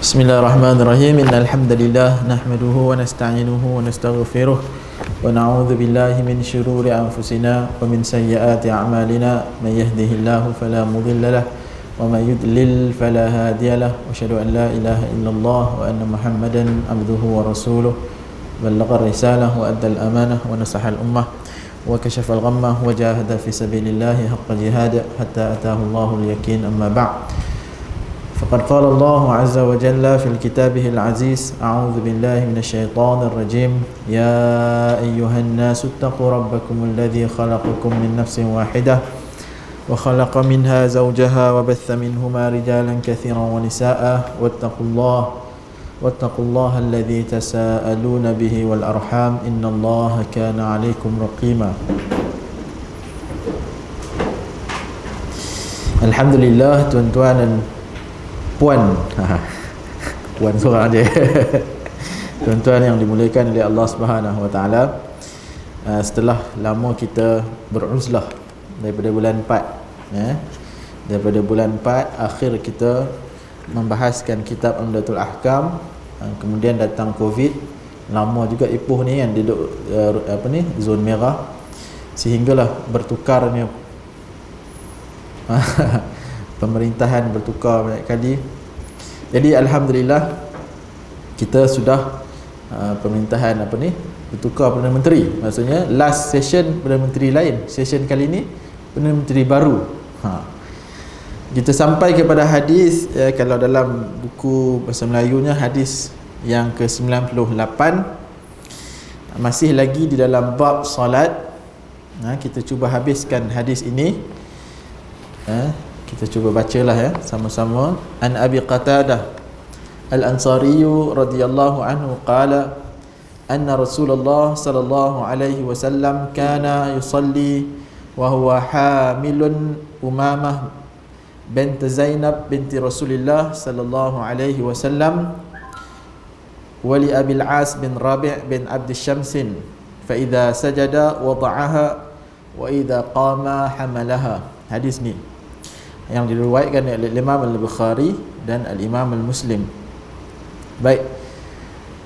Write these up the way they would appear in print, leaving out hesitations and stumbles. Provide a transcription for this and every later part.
Bismillahirrahmanirrahim. Innal hamdalillah nahmaduhu wa nasta'inuhu wa nastaghfiruh wa na'udzu billahi min shururi anfusina wa min sayyiati a'malina. May yahdihillahu fala mudilla lahu wa may yudlil fala hadiya lahu. Wa asyhadu an la ilaha illallah wa anna Muhammadan abduhu wa rasuluh. Ballagha ar-risalah wa adda al-amanah wa nasaha al-ummah wa kashafa al-ghammah wa jahada fi sabilillahi haqqa jihad hatta ataahu Allahu al-yaqin. Amma ba'd. فقد قال الله عز وجل في كتابه العزيز: أعوذ بالله من الشيطان الرجيم. يا أيها الناس اتقوا ربكم الذي خلقكم من نفس واحدة وخلق منها زوجها وبث منهما رجالا كثيرا ونساء واتقوا الله الذي تساءلون به والأرحام إن الله كان عليكم رقيبا. Alhamdulillah, tuan-tuan dan puan puan seorang aja tuan-tuan yang dimuliakan oleh Allah Subhanahu wa taala, setelah lama kita beruzlah daripada bulan 4, daripada bulan 4 akhir kita membahaskan kitab Umdatul Ahkam, kemudian datang Covid, lama juga ipoh ni kan duduk zon merah, sehinggalah bertukarnya pemerintahan bertukar banyak kali. Jadi alhamdulillah kita sudah pemerintahan bertukar Perdana Menteri. Maksudnya last session Perdana Menteri lain, session kali ni Perdana Menteri baru. Kita sampai kepada hadis, kalau dalam buku bahasa Melayunya hadis yang ke-98, masih lagi di dalam bab solat. Kita cuba habiskan hadis ini. Kita cuba bacalah sama-sama. An Abi Qatadah Al-Ansari radhiyallahu anhu qala anna Rasulullah sallallahu alaihi wasallam kana yusalli wa huwa hamilun Umamah bint Zainab binti Rasulillah sallallahu alaihi wasallam wa li Abil As bin Rabi' bin Abd Syamsin fa idza sajada wada'aha wa idza qama hamalaha. Hadis ni yang diriwayatkan oleh Imam Al-Bukhari dan Al-Imam Al-Muslim. Baik,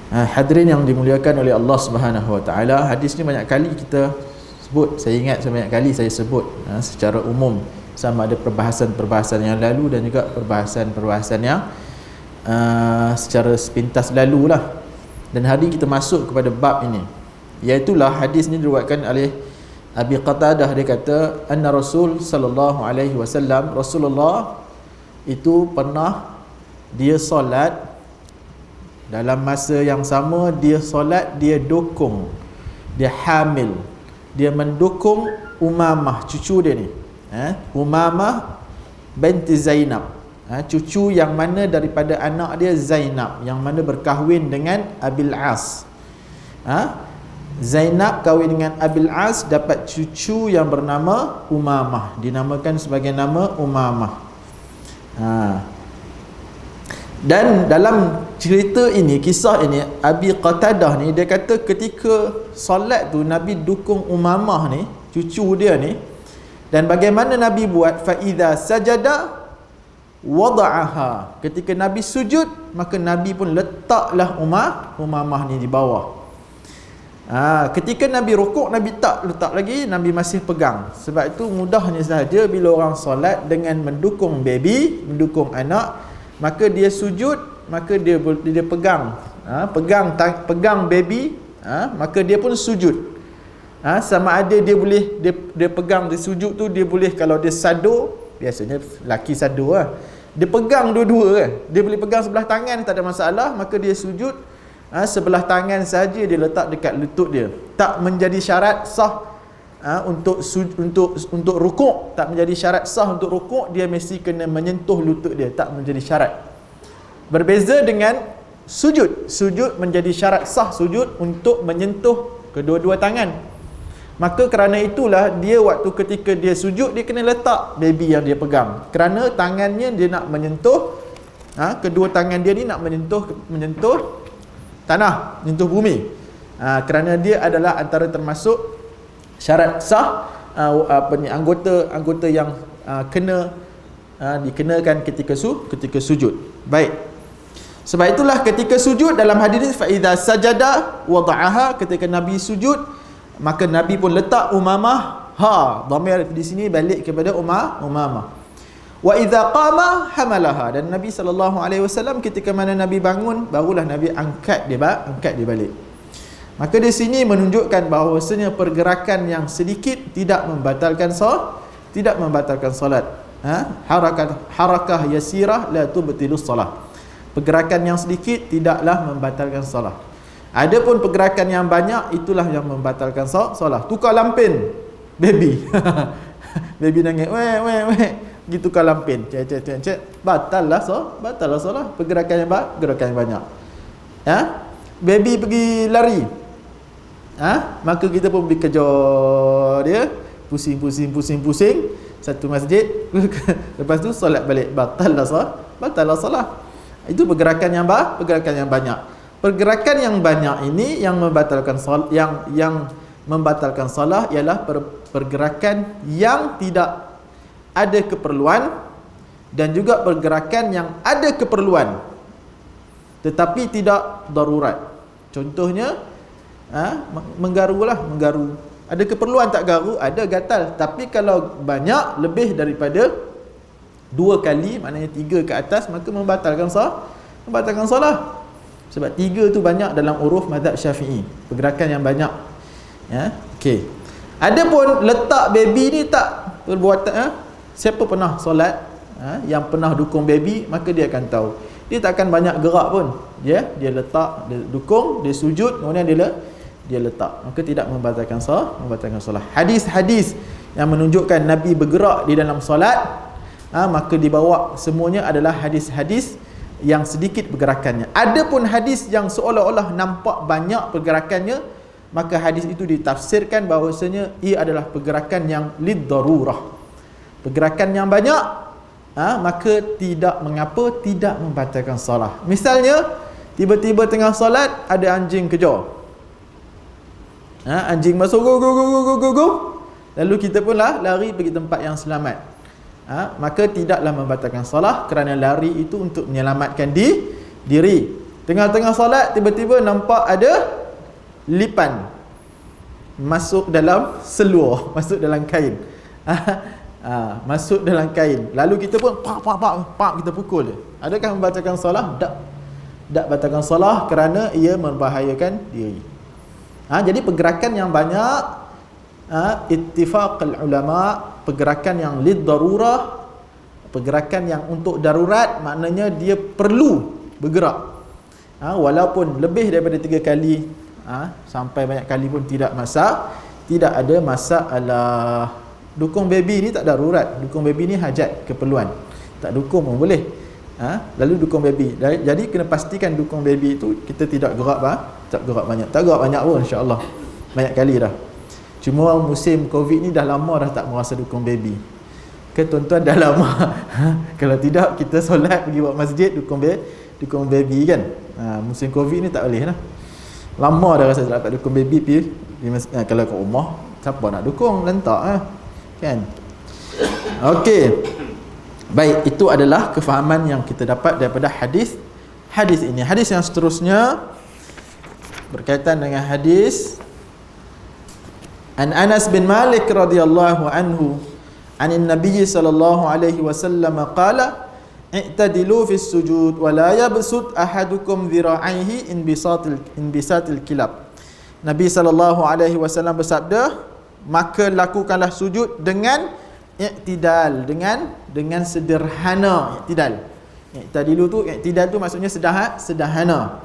hadirin yang dimuliakan oleh Allah Subhanahu wa taala, hadis ni banyak kali kita sebut. Saya ingat banyak kali saya sebut secara umum, sama ada perbahasan-perbahasan yang lalu dan juga perbahasan-perbahasan yang secara sepintas lalulah. Dan hari kita masuk kepada bab ini, iaitulah hadis ni diriwayatkan oleh Abi Qatadah. Dia kata anna Rasul sallallahu alaihi wasallam, Rasulullah itu pernah dia solat, dalam masa yang sama dia solat, dia dukung, dia hamil, dia mendukung Umamah, cucu dia ni, Umamah binti Zainab, cucu yang mana daripada anak dia Zainab, yang mana berkahwin dengan Abil As. Zainab kahwin dengan Abil As, dapat cucu yang bernama Umamah, dinamakan sebagai nama Umamah. Dan dalam cerita ini, kisah ini, Abi Qatadah ni dia kata ketika solat tu Nabi dukung Umamah ni, cucu dia ni. Dan bagaimana Nabi buat? Fa idza sajada wada'aha, ketika Nabi sujud maka Nabi pun letaklah Umamah ni di bawah. Ketika Nabi rukuk, Nabi tak letak lagi, Nabi masih pegang. Sebab itu mudahnya sahaja bila orang solat dengan mendukung baby, mendukung anak, maka dia sujud, maka dia pegang, pegang baby, maka dia pun sujud. Sama ada dia boleh dia pegang, dia sujud tu dia boleh, kalau dia sado, biasanya laki sado dia pegang dua-dua dia boleh pegang sebelah tangan, tak ada masalah, maka dia sujud. Sebelah tangan saja dia letak dekat lutut dia, tak menjadi syarat sah untuk rukuk, tak menjadi syarat sah untuk rukuk, dia mesti kena menyentuh lutut dia, tak menjadi syarat. Berbeza dengan sujud menjadi syarat sah sujud untuk menyentuh kedua-dua tangan. Maka kerana itulah dia waktu ketika dia sujud, dia kena letak baby yang dia pegang, kerana tangannya dia nak menyentuh, kedua tangan dia ni nak menyentuh tanah, menyentuh bumi. Kerana dia adalah antara termasuk syarat sah anggota yang kena dikenakan ketika sujud. Baik. Sebab itulah ketika sujud dalam hadis fa idza sajada wada'aha, ketika Nabi sujud maka Nabi pun letak Umamah, dhamir di sini balik kepada Umamah. Wa idza qama hamalaha, dan Nabi SAW ketika mana Nabi bangun barulah Nabi angkat dia balik. Maka di sini menunjukkan bahawasanya pergerakan yang sedikit tidak membatalkan solat. Harakah yasirah la tubtilus solah. Pergerakan yang sedikit tidaklah membatalkan solat. Adapun pergerakan yang banyak itulah yang membatalkan solat. Tukar lampin baby. Baby nangis pergi tukar lampin, cek batallah solat. Pergerakan yang banyak. Baby pergi lari, maka kita pun pergi kejar dia, pusing satu masjid. Lepas tu solat balik, batallah solat. Itu pergerakan yang banyak. Pergerakan yang banyak ini yang membatalkan solat, yang membatalkan solat ialah pergerakan yang tidak ada keperluan, dan juga pergerakan yang ada keperluan tetapi tidak darurat. Contohnya menggaru. Ada keperluan tak garu, ada gatal. Tapi kalau banyak lebih daripada 2 kali, maknanya 3 ke atas, maka membatalkan solat. Sebab 3 tu banyak dalam uruf mazhab Syafi'i, pergerakan yang banyak. Okey. Adapun letak baby ni tak perbuatan. Siapa pernah solat, yang pernah dukung baby, maka dia akan tahu. Dia takkan banyak gerak pun. Dia letak, dia dukung, dia sujud, kemudian dia letak. Maka tidak membatalkan solat. Hadis-hadis yang menunjukkan Nabi bergerak di dalam solat, maka dibawa semuanya adalah hadis-hadis yang sedikit pergerakannya. Adapun hadis yang seolah-olah nampak banyak pergerakannya, maka hadis itu ditafsirkan bahawasanya ia adalah pergerakan yang lid-darurah. Pergerakan yang banyak, maka tidak membatalkan solat. Misalnya tiba-tiba tengah solat ada anjing kejar, anjing masuk go, lalu kita pun lari pergi tempat yang selamat, maka tidaklah membatalkan solat, kerana lari itu untuk menyelamatkan diri. Tengah-tengah solat tiba-tiba nampak ada lipan masuk dalam seluar, masuk dalam kain. Masuk dalam kain, lalu kita pun pak kita pukul dia. Adakah membatalkan solat? Tak batalkan solat, kerana ia membahayakan diri. Jadi pergerakan yang banyak, ittifaq ulama, pergerakan yang lid darurah, pergerakan yang untuk darurat, maknanya dia perlu bergerak, walaupun lebih daripada 3 kali, sampai banyak kali pun tidak ada masalah. Dukung baby ni tak darurat, dukung baby ni hajat, keperluan, tak dukung pun boleh. Lalu dukung baby, jadi kena pastikan dukung baby itu kita tidak gerak banyak pun, insya-Allah banyak kali dah. Cuma musim Covid ni dah lama dah tak merasa dukung baby ke tuan-tuan, dah lama. Kalau tidak kita solat pergi buat masjid dukung baby kan. Musim Covid ni tak boleh lah. Lama dah rasa tak dapat dukung baby pergi kalau kat rumah siapa nak dukung, lentak kan. Okey. Baik, itu adalah kefahaman yang kita dapat daripada hadis ini. Hadis yang seterusnya berkaitan dengan hadis An Anas bin Malik radhiyallahu anhu anin Nabi sallallahu alaihi wasallam qala i'tadilu fis sujud wa la yabsut ahadukum dhira'aihi inbisatil kilab. Nabi sallallahu alaihi wasallam bersabda, maka lakukanlah sujud dengan i'tidal, dengan sederhana. I'tadilu tu, i'tidal tu maksudnya sederhana.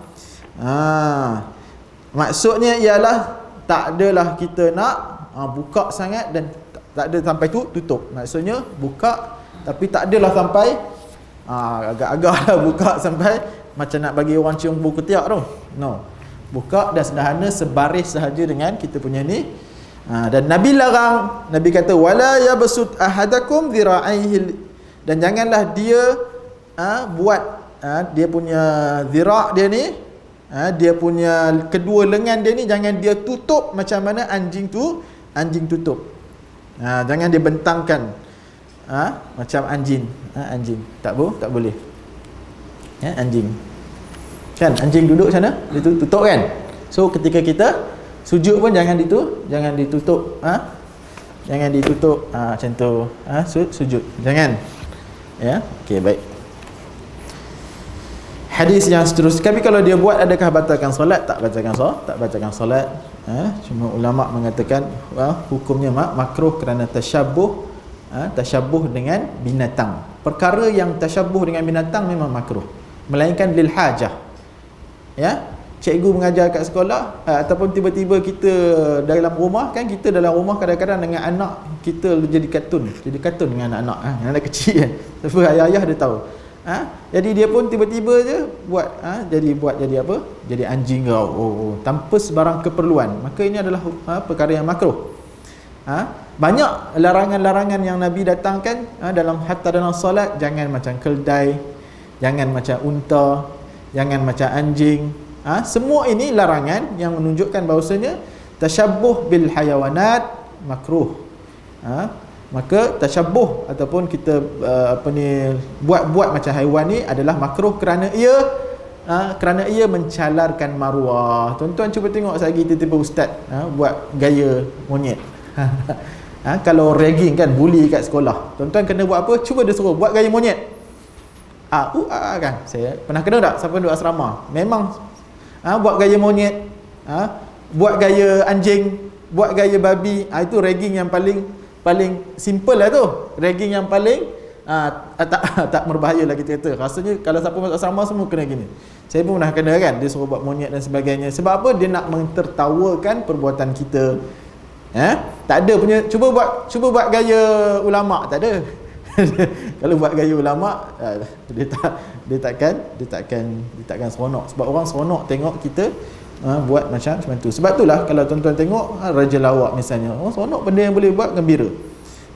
Maksudnya ialah tak adalah kita nak buka sangat dan tak ada sampai tu tutup. Maksudnya buka tapi tak adalah sampai agak-agak lah buka sampai macam nak bagi orang cium bau ketiak tu. No. Buka dan sederhana sebaris sahaja dengan kita punya ni. Dan Nabi larang, Nabi kata wala yabsut ahadakum dhira'aihi, dan janganlah dia buat dia punya dhira' dia ni, dia punya kedua lengan dia ni jangan dia tutup macam mana anjing tutup. Jangan dia bentangkan macam anjing tak boleh anjing. Kan anjing duduk sana, dia tutup kan. So ketika kita sujud pun jangan ditutup, jangan ditutup macam tu, sujud jangan, ya. Okey, baik. Hadis yang seterusnya, tapi kalau dia buat, adakah batalkan solat? Tak batalkan solat. Cuma ulama mengatakan hukumnya makruh kerana tasyabbuh dengan binatang. Perkara yang tasyabbuh dengan binatang memang makruh, melainkan lil hajah. Ya, cikgu mengajar kat sekolah, ataupun tiba-tiba kita dalam rumah, kan kita dalam rumah kadang-kadang dengan anak kita jadi kartun dengan anak-anak, anak kecil kan. Tapi ayah dia tahu. Jadi dia pun tiba-tiba je buat jadi apa? Jadi anjing tanpa sebarang keperluan. Maka ini adalah perkara yang makruh. Banyak larangan-larangan yang Nabi datangkan dalam solat. Jangan macam keldai, jangan macam unta, jangan macam anjing. Semua ini larangan yang menunjukkan bahawasanya tasyabbuh bil hayawanat makruh. Maka tasyabbuh ataupun kita buat macam haiwan ni adalah makruh kerana ia mencalarkan maruah. Tuan-tuan cuba tengok sekali tiba-tiba ustaz buat gaya monyet. Kalau ragging kan, bully kat sekolah, tuan-tuan kena buat apa? Cuba dia suruh buat gaya monyet. Kan, saya pernah kena tak? Siapa duduk asrama memang buat gaya monyet, buat gaya anjing, buat gaya babi. Itu ragging yang paling simple lah tu. Ragging yang paling tak berbahaya lah kita kata. Rasanya kalau siapa masuk asrama semua kena gini. Saya pun pernah kena kan, dia suruh buat monyet dan sebagainya. Sebab apa? Dia nak mentertawakan perbuatan kita. Tak ada punya cuba buat gaya ulama, tak ada. Kalau buat gaya ulama, dia takkan seronok. Sebab orang seronok tengok kita buat macam tu. Sebab itulah kalau tuan-tuan tengok raja lawak misalnya, orang seronok benda yang boleh buat gembira.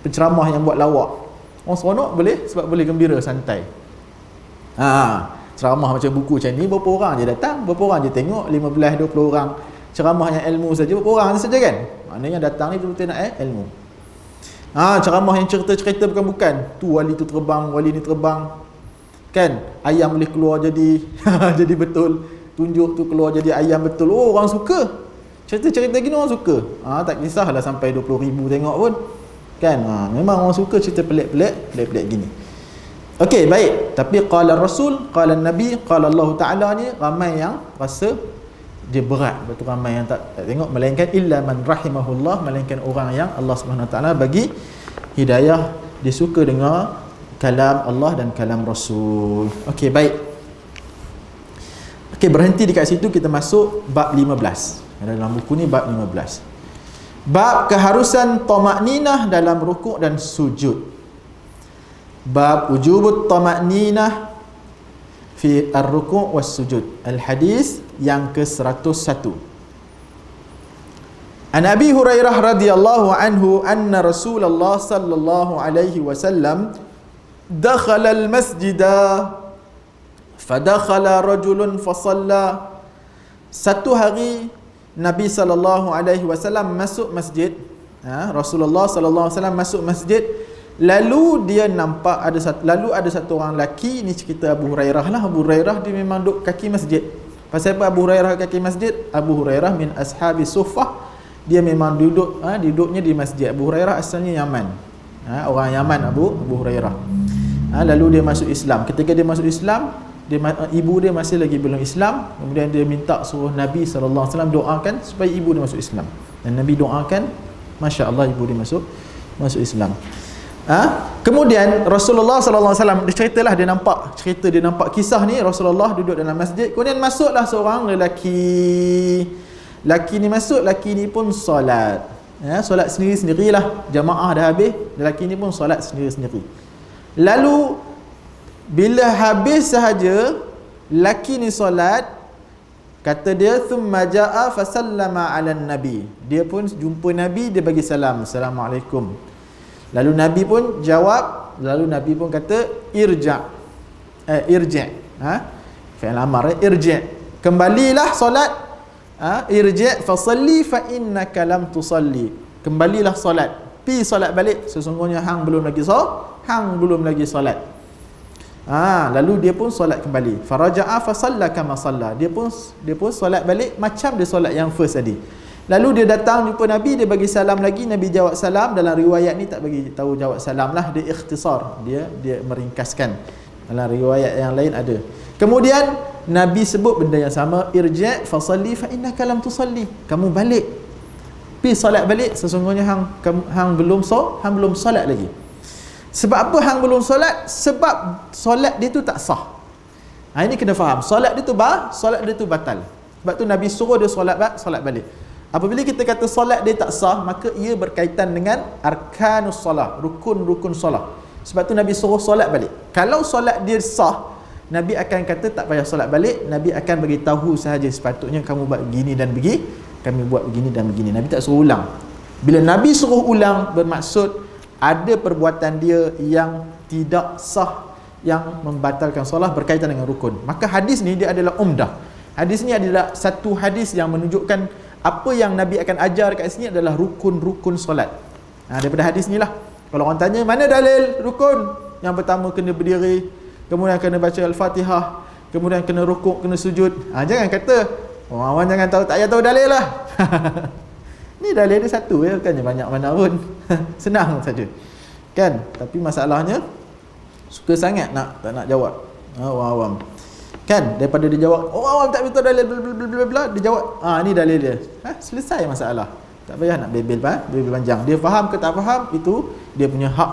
Penceramah yang buat lawak, orang seronok sebab boleh gembira santai. Ceramah macam buku macam ni, berapa orang je datang, berapa orang je tengok, 15-20 orang. Ceramah yang ilmu saja berapa orang saja kan. Maknanya datang ni betul-betul nak ilmu. Ceramah yang cerita-cerita bukan-bukan, tu wali tu terbang, wali ni terbang, kan, ayam boleh keluar jadi jadi betul, tunjuk tu keluar jadi ayam betul. Orang suka cerita-cerita gini, orang suka. Tak kisahlah sampai 20,000 tengok pun kan. Memang orang suka cerita pelik-pelik gini. Okey, baik. Tapi qala Rasul, qala Nabi, qala Allah Ta'ala ni ramai yang rasa dia berat, betul, ramai yang tak tengok, melainkan illa man rahimahullah, melainkan orang yang Allah Subhanahu Wa Taala bagi hidayah, dia suka dengar kalam Allah dan kalam Rasul. Okey, baik. Okey, berhenti dekat situ, kita masuk bab 15. Dalam buku ni bab 15. Bab keharusan tamakninah dalam rukuk dan sujud. Bab wujubut tamakninah fi ar-ruku' was sujud. Al-hadis yang ke-101. An Abi Hurairah radhiyallahu anhu anna Rasulullah sallallahu alaihi wasallam dakhala al-masjida fadakhala rajulun fasalla. Satu hari Nabi sallallahu alaihi wasallam masuk masjid. Rasulullah sallallahu alaihi wasallam masuk masjid. Lalu dia nampak ada satu orang lelaki. Ni cerita Abu Hurairah lah. Abu Hurairah dia memang duduk kaki masjid. Pasal apa Abu Hurairah kaki masjid? Abu Hurairah min ashabi suffah. Dia memang duduknya di masjid. Abu Hurairah asalnya Yaman. Orang Yaman Abu Hurairah. Lalu dia masuk Islam. Ketika dia masuk Islam, ibu dia masih lagi belum Islam. Kemudian dia minta suruh Nabi SAW doakan supaya ibu dia masuk Islam. Dan Nabi doakan, Masya Allah, ibu dia masuk Islam. Kemudian Rasulullah SAW dia ceritalah, dia nampak kisah ni. Rasulullah duduk dalam masjid, kemudian masuklah seorang lelaki. Lelaki ni pun solat. Solat sendiri-sendirilah. Jamaah dah habis, lelaki ni pun solat sendiri-sendiri. Lalu bila habis sahaja lelaki ni solat, kata dia, thumma jaa fasallama ala nabi. Dia pun jumpa Nabi, dia bagi salam, Assalamualaikum. Lalu Nabi pun jawab, lalu Nabi pun kata irja'. Fi'il amar, irja'. Kembalilah solat. Irja' fasalli fa innaka lam tusalli. Kembalilah solat. Pi solat balik, sesungguhnya hang belum lagi solat. Lalu dia pun solat kembali. Faraja'a fa salla kama salla. Dia pun solat balik macam dia solat yang first tadi. Lalu dia datang jumpa Nabi, dia bagi salam lagi, Nabi jawab salam. Dalam riwayat ni tak bagi tahu jawab salam lah, dia ikhtisar, dia meringkaskan. Dalam riwayat yang lain ada. Kemudian Nabi sebut benda yang sama, irji' fa salli fa innaka lam tusalli. Kamu balik, pi solat balik, sesungguhnya hang belum solat lagi. Sebab apa hang belum solat? Sebab solat dia tu tak sah. Ini kena faham. Solat dia tu batal. Sebab tu Nabi suruh dia solat balik. Apabila kita kata solat dia tak sah, maka ia berkaitan dengan arkanus solat, rukun-rukun solat. Sebab tu Nabi suruh solat balik. Kalau solat dia sah, Nabi akan kata tak payah solat balik. Nabi akan bagi tahu sahaja, sepatutnya kamu buat begini dan begini, kami buat begini dan begini. Nabi tak suruh ulang. Bila Nabi suruh ulang, bermaksud ada perbuatan dia yang tidak sah, yang membatalkan solat berkaitan dengan rukun. Maka hadis ni dia adalah umdah. Hadis ni adalah satu hadis yang menunjukkan apa yang Nabi akan ajar kat sini adalah rukun-rukun solat. Daripada hadis ni lah. Kalau orang tanya mana dalil rukun, yang pertama kena berdiri, kemudian kena baca Al-Fatihah, kemudian kena rukuk, kena sujud. Jangan kata orang jangan tahu, tak payah tahu dalil lah. Ni dalil dia satu ya, bukannya banyak mana pun. Senang saja. Kan? Tapi masalahnya suka sangat tak nak jawab. Orang awam. Kan? Daripada dia jawab, orang awam tak betul dalil bla bla, dia jawab, ni dalil dia. Selesai masalah. Tak payah nak bebel panjang. Dia faham ke tak faham, itu dia punya hak.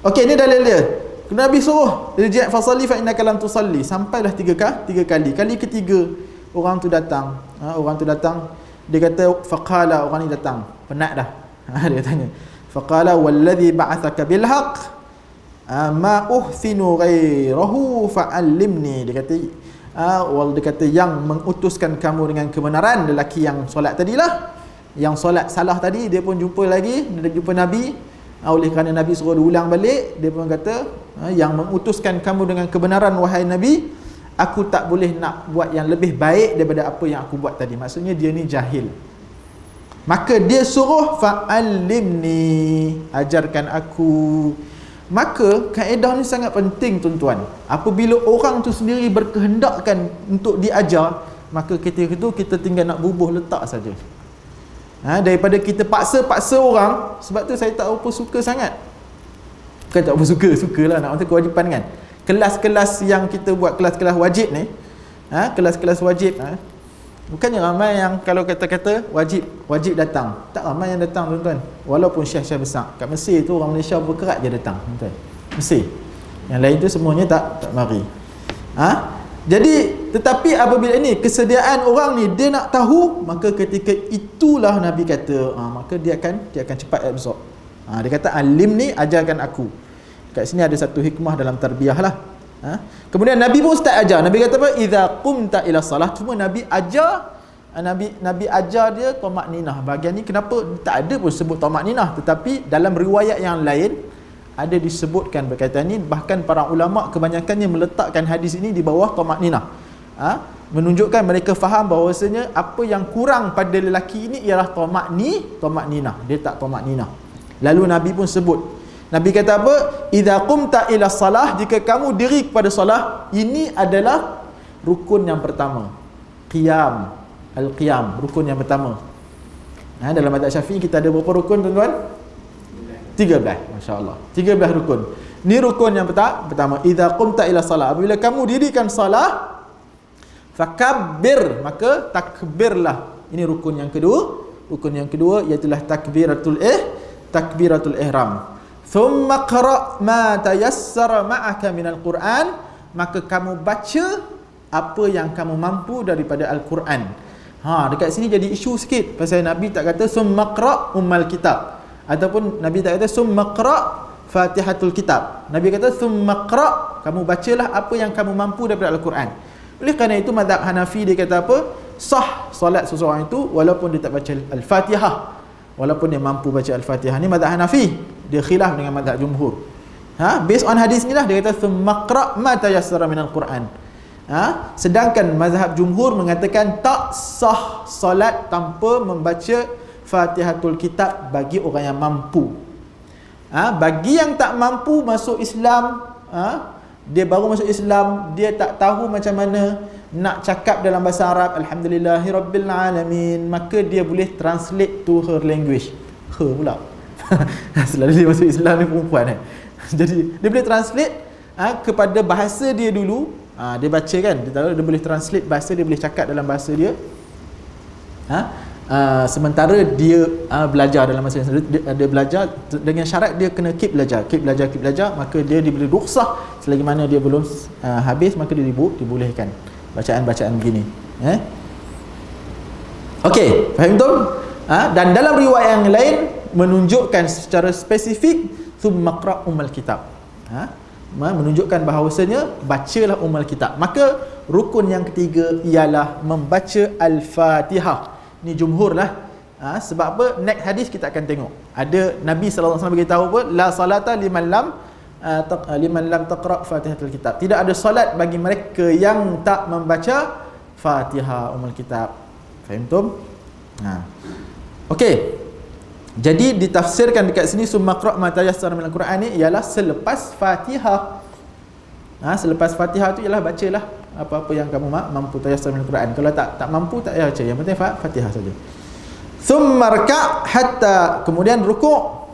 Okey, ni dalil dia. Nabi suruh, irji' fa salli fa innaka lam tusalli. Sampailah tiga kali. Kali ketiga orang tu datang. Dia kata faqala, orang ni datang penat dah. Dia tanya, faqala walladhi ba'athaka bil haqq ma uhsinu ghairahu fa'allimni. Dia kata yang mengutuskan kamu dengan kebenaran, lelaki yang solat tadilah, yang solat salah tadi. Dia pun jumpa lagi, dia jumpa Nabi. Oleh kerana Nabi suruh diulang balik, dia pun kata, yang mengutuskan kamu dengan kebenaran wahai Nabi, aku tak boleh nak buat yang lebih baik daripada apa yang aku buat tadi. Maksudnya dia ni jahil. Maka dia suruh fa'allimni, ajarkan aku. Maka kaedah ni sangat penting tuan-tuan. Apabila orang tu sendiri berkehendakkan untuk diajar, maka ketika itu kita tinggal nak bubuh letak saja. Daripada kita paksa orang. Sebab tu saya tak apa suka sangat. Bukan tak apa sukalah nak kata kewajipan kan. Kelas-kelas yang kita buat, kelas-kelas wajib ni, kelas-kelas wajib, bukannya ramai yang kalau kata-kata wajib datang. Tak ramai yang datang tuan-tuan. Walaupun syekh-syekh besar. Kat Mesir tu orang Malaysia berkerat je datang tuan-tuan. Mesir. Yang lain tu semuanya tak mari. Jadi tetapi apabila ini kesediaan orang ni dia nak tahu, maka ketika itulah Nabi kata, maka dia akan cepat absorb. Dia kata alim ni, ajarkan aku. Kat sini ada satu hikmah dalam tarbiyah lah. Kemudian Nabi pun start ajar. Nabi kata apa? Idza qumta ila salah. Cuma Nabi ajar, Nabi ajar dia tamakninah. Bahagian ni kenapa tak ada pun sebut tamakninah, tetapi dalam riwayat yang lain ada disebutkan berkaitan ni. Bahkan para ulama kebanyakannya meletakkan hadis ini di bawah tamakninah. Menunjukkan mereka faham bahawasanya apa yang kurang pada lelaki ini ialah tamakninah. Dia tak tamakninah. Lalu Nabi pun sebut. Nabi kata apa? Idza qumta ila salah, jika kamu diri kepada solah, ini adalah rukun yang pertama. Al-qiyam, rukun yang pertama. Dalam mazhab Syafi'i kita ada berapa rukun tuan-tuan? 13. Masya-Allah. 13 rukun. Ni rukun yang pertama. Idza qumta ila salah, apabila kamu dirikan salah, fakabbir, maka takbirlah. Ini rukun yang kedua. Rukun yang kedua iaitu takbiratul ihram. Thumma qra' ma tayassara ma'aka minal Qur'an, maka kamu baca apa yang kamu mampu daripada Al-Quran. Dekat sini jadi isu sikit pasal Nabi tak kata thumma qra' ummal kitab, ataupun Nabi tak kata thumma qra' Fatihatul kitab. Nabi kata thumma qra', kamu bacalah apa yang kamu mampu daripada Al-Quran. Oleh kerana itu mazhab Hanafi dia kata apa? Sah solat seseorang itu walaupun dia tak baca Al-Fatihah, walaupun dia mampu baca Al-Fatihah. Ni mazhab Hanafi, dia khilaf dengan mazhab jumhur. Based on hadis ni lah dia kata thumma qra' ma tayassara minal Quran. Sedangkan mazhab jumhur mengatakan tak sah solat tanpa membaca Fatihatul kitab bagi orang yang mampu. Bagi yang tak mampu masuk Islam, dia baru masuk Islam, dia tak tahu macam mana nak cakap dalam bahasa Arab, alhamdulillahirabbil alamin, maka dia boleh translate to her language. Her pula. Selalu dia masuk Islam ni perempuan kan. Jadi dia boleh translate kepada bahasa dia dulu. Dia baca kan, dia boleh translate bahasa dia, boleh cakap dalam bahasa dia. Sementara dia belajar dalam masa yang dia belajar dengan syarat dia kena keep belajar, maka dia diberi rukhsah selagi mana dia belum habis, maka dia dibolehkan bacaan-bacaan begini. Okey, faham tu? Dan dalam riwayat yang lain menunjukkan secara spesifik thumma qra' ummul kitab. Menunjukkan bahawasanya bacalah ummul kitab. Maka rukun yang ketiga ialah membaca al-Fatihah. Ni jumhur lah. Sebab apa? Next hadis kita akan tengok. Ada Nabi SAW beritahu apa? La salata liman lam taqra' Fatihatul Kitab. Tidak ada solat bagi mereka yang tak membaca Fatihah Ummul Kitab. Faham tu? Okey. Jadi ditafsirkan dekat sini summa qra' ma tayassara minal Quran ni ialah selepas Fatihah. Selepas Fatihah tu ialah bacalah apa-apa yang kamu mampu tayassar minal Quran. Kalau tak mampu tak payah baca. Yang penting Fatihah saja. Summa raka' hatta, kemudian rukuk.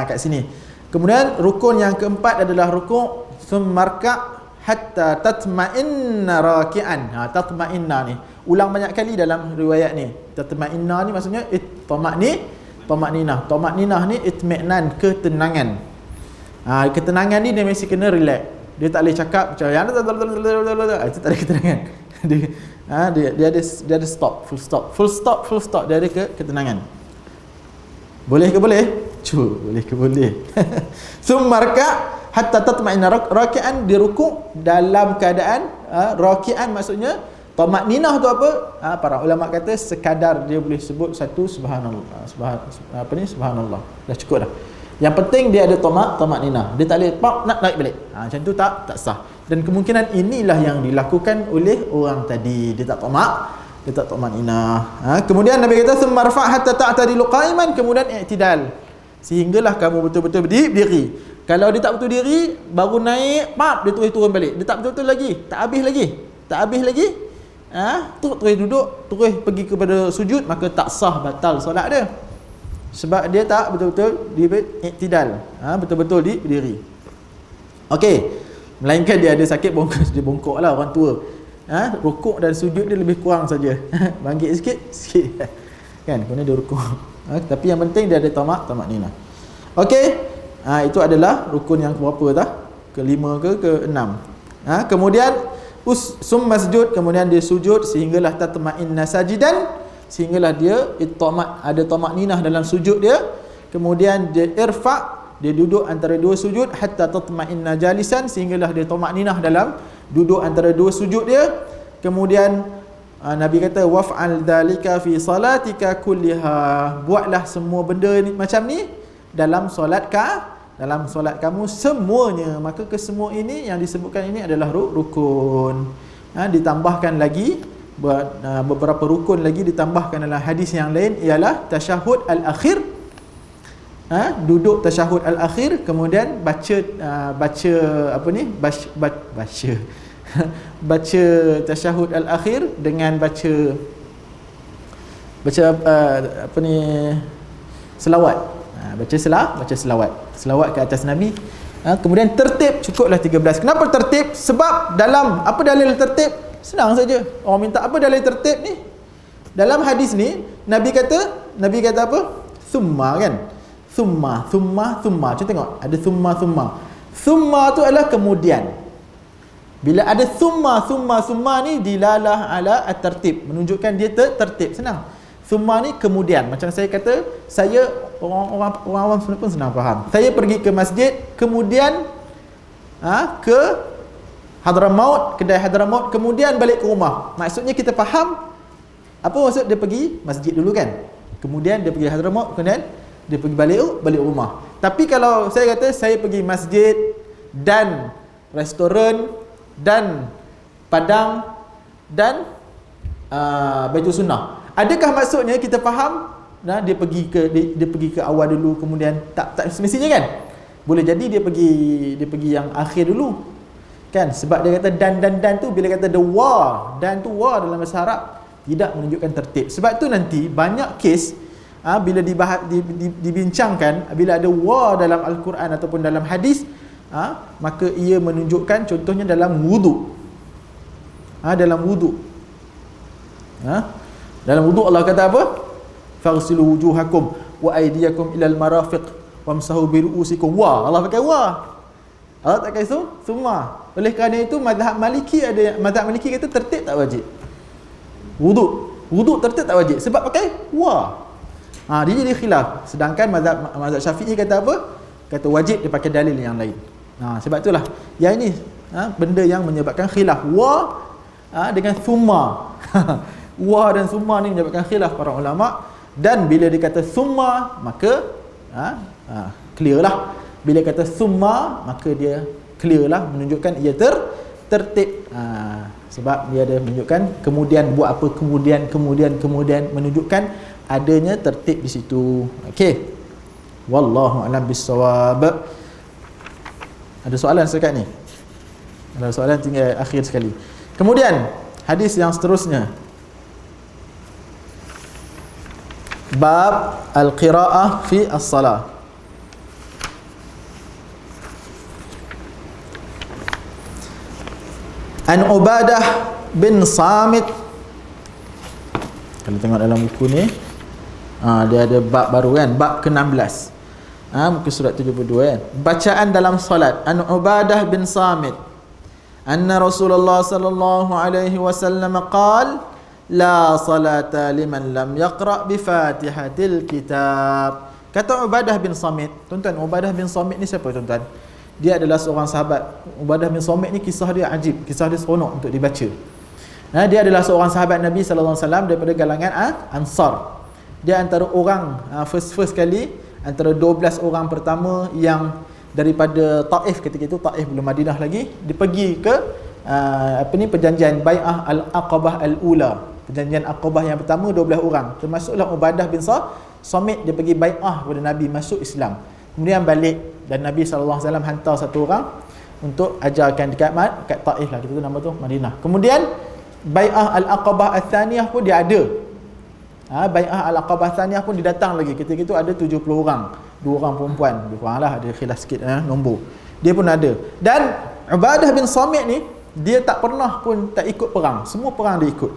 Kat sini. Kemudian rukun yang keempat adalah rukuk summa raka' hatta tatma'inna raki'an. Tatma'inna ni ulang banyak kali dalam riwayat ni. Tatma'inna ni maksudnya Tamakninah ni itmi'nan, ketenangan. Ketenangan ni dia mesti kena relax. Dia tak boleh cakap macam yang itu tak ada ketenangan. Dia ada stop, full stop, dia ada ketenangan. Boleh ke boleh? Boleh ke boleh. Summa raka' hatta tatma'inna raki'an, dia rukuk dalam keadaan raki'an, maksudnya tamakninah tu apa? Para ulama kata sekadar dia boleh sebut satu subhanallah. Subhanallah. Dah cukup dah. Yang penting dia ada tamakninah. Dia tak boleh nak naik balik. Macam tu tak sah. Dan kemungkinan inilah yang dilakukan oleh orang tadi. Dia tak tamakninah. Kemudian Nabi kata summa rfa' hatta ta'tadilu qa'iman, kemudian i'tidal. Sehinggalah kamu betul-betul berdiri. Kalau dia tak betul diri, baru naik, dia terus turun balik. Dia tak betul-betul lagi, tak habis lagi. Terus duduk, terus pergi kepada sujud, maka tak sah, batal solat dia. Sebab dia tak betul-betul i'tidal, betul-betul berdiri. Okey. Melainkan dia ada sakit bongkok, dia bongkok lah orang tua. Rukuk dan sujud dia lebih kurang saja. Bangkit sikit. Kan, kemudian dia rukuk. Tapi yang penting dia ada tamakninah. Okey. Itu adalah rukun yang berapa dah? Kelima ke keenam. Kemudian summa sujud, kemudian dia sujud sehinggalah tatma'inna sajidan, sehinggalah dia ada tamakninah dalam sujud dia. Kemudian dia dia duduk antara dua sujud hatta tatma'inna jalisan, sehinggalah dia tamakninah dalam duduk antara dua sujud dia. Kemudian Nabi kata waf'al dzalika fi salatika kulliha, buatlah semua benda ni macam ni dalam solat kamu semuanya. Maka kesemua ini yang disebutkan ini adalah rukun. Ditambahkan lagi beberapa rukun lagi ditambahkan dalam hadis yang lain, ialah tasyahud al-akhir. Duduk tasyahud al-akhir, kemudian baca baca tasyahud al-akhir dengan baca selawat. Baca selawat ke atas Nabi. Kemudian tertib, cukuplah 13. Kenapa tertib? Sebab dalam apa dalil tertib? Senang saja. Orang minta apa dalil tertib ni? Dalam hadis ni Nabi kata apa? Thumma kan? Thumma. Cuba tengok, ada thumma. Thumma tu adalah kemudian. Bila ada thumma ni dilalah ala at-tertib, menunjukkan dia tertib, senang. Thumma ni kemudian. Macam saya kata, orang awam pun senang faham. Saya pergi ke masjid, kemudian ke Hadramaut, kedai Hadramaut, kemudian balik ke rumah. Maksudnya kita faham apa maksud dia pergi masjid dulu kan? Kemudian dia pergi Hadramaut, kemudian dia pergi balik rumah. Tapi kalau saya kata saya pergi masjid dan restoran dan padang dan Baitul Sunnah, adakah maksudnya kita faham dia pergi ke awal dulu kemudian tak semestinya kan? Boleh jadi dia pergi yang akhir dulu. Kan, sebab dia kata dan tu, bila kata the wa, dan tu wa dalam bahasa Arab tidak menunjukkan tertib. Sebab tu nanti banyak kes bila dibincangkan, bila ada wa dalam Al-Quran ataupun dalam hadis, maka ia menunjukkan, contohnya dalam wudu. Dalam wudu. Dalam wudu Allah kata apa? Faghsilu wujuhakum wa aydiyakum ilal marafiq wamsahu bi ru'usikum. Wa, Allah pakai wa. Allah tak kata semua. Oleh kerana itu mazhab Maliki kata tertib tak wajib. Wudu tertib tak wajib sebab pakai wa. Dia jadi khilaf. Sedangkan mazhab Syafi'i kata apa? Kata wajib dia pakai dalil yang lain. Sebab itulah yang ini benda yang menyebabkan khilaf. Wa dengan summa. Wa dan summa ni menyebabkan khilaf para ulama. Dan bila dikata summa, maka clear lah. Bila kata summa, maka dia clear lah, menunjukkan ia tertib. Sebab dia ada menunjukkan kemudian buat apa, kemudian menunjukkan adanya tertib di situ. Okey. Wallahu a'lam bissawab. Ada soalan setakat ni? Ada soalan, tinggal akhir sekali. Kemudian hadis yang seterusnya, bab al-qiraah fi as-salah. An Ubadah bin Samit. Kalau tengok dalam buku ni, dia ada bab baru kan, bab ke-16. Muka surat 72 kan. Bacaan dalam solat. An Ubadah bin Samit anna Rasulullah sallallahu alaihi wasallam qala la salata liman lam yaqra bi Fatihatil Kitab. Kata Ubadah bin Samit. Tuan-tuan, Ubadah bin Samit ni siapa tuan-tuan? Dia adalah seorang sahabat. Ubadah bin Samit ni kisah dia ajib, kisah dia seronok untuk dibaca. Dia adalah seorang sahabat Nabi sallallahu alaihi wasallam daripada kalangan Ansar. Dia antara orang first kali, antara 12 orang pertama yang daripada Taif, ketika itu Taif belum Madinah lagi, dia pergi ke perjanjian Bai'ah Al-Aqabah Al-Ula. Perjanjian Aqabah yang pertama 12 orang, termasuklah Ubadah bin Samit. Dia pergi bai'ah kepada Nabi, masuk Islam. Kemudian balik, dan Nabi SAW hantar satu orang untuk ajarkan dekat Taif lah, kita tu nama tu Madinah. Kemudian Bai'ah Al-Aqabah Al-Thaniyah pun dia ada. Bai'ah Al-Aqabah Al-Thaniyah pun dia datang lagi. Ketika itu ada 70 orang, 2 orang perempuan, lebih kurang lah, ada khilaf sikit nombor. Dia pun ada. Dan Ubadah bin Samit ni, dia tak pernah pun tak ikut perang. Semua perang dia ikut.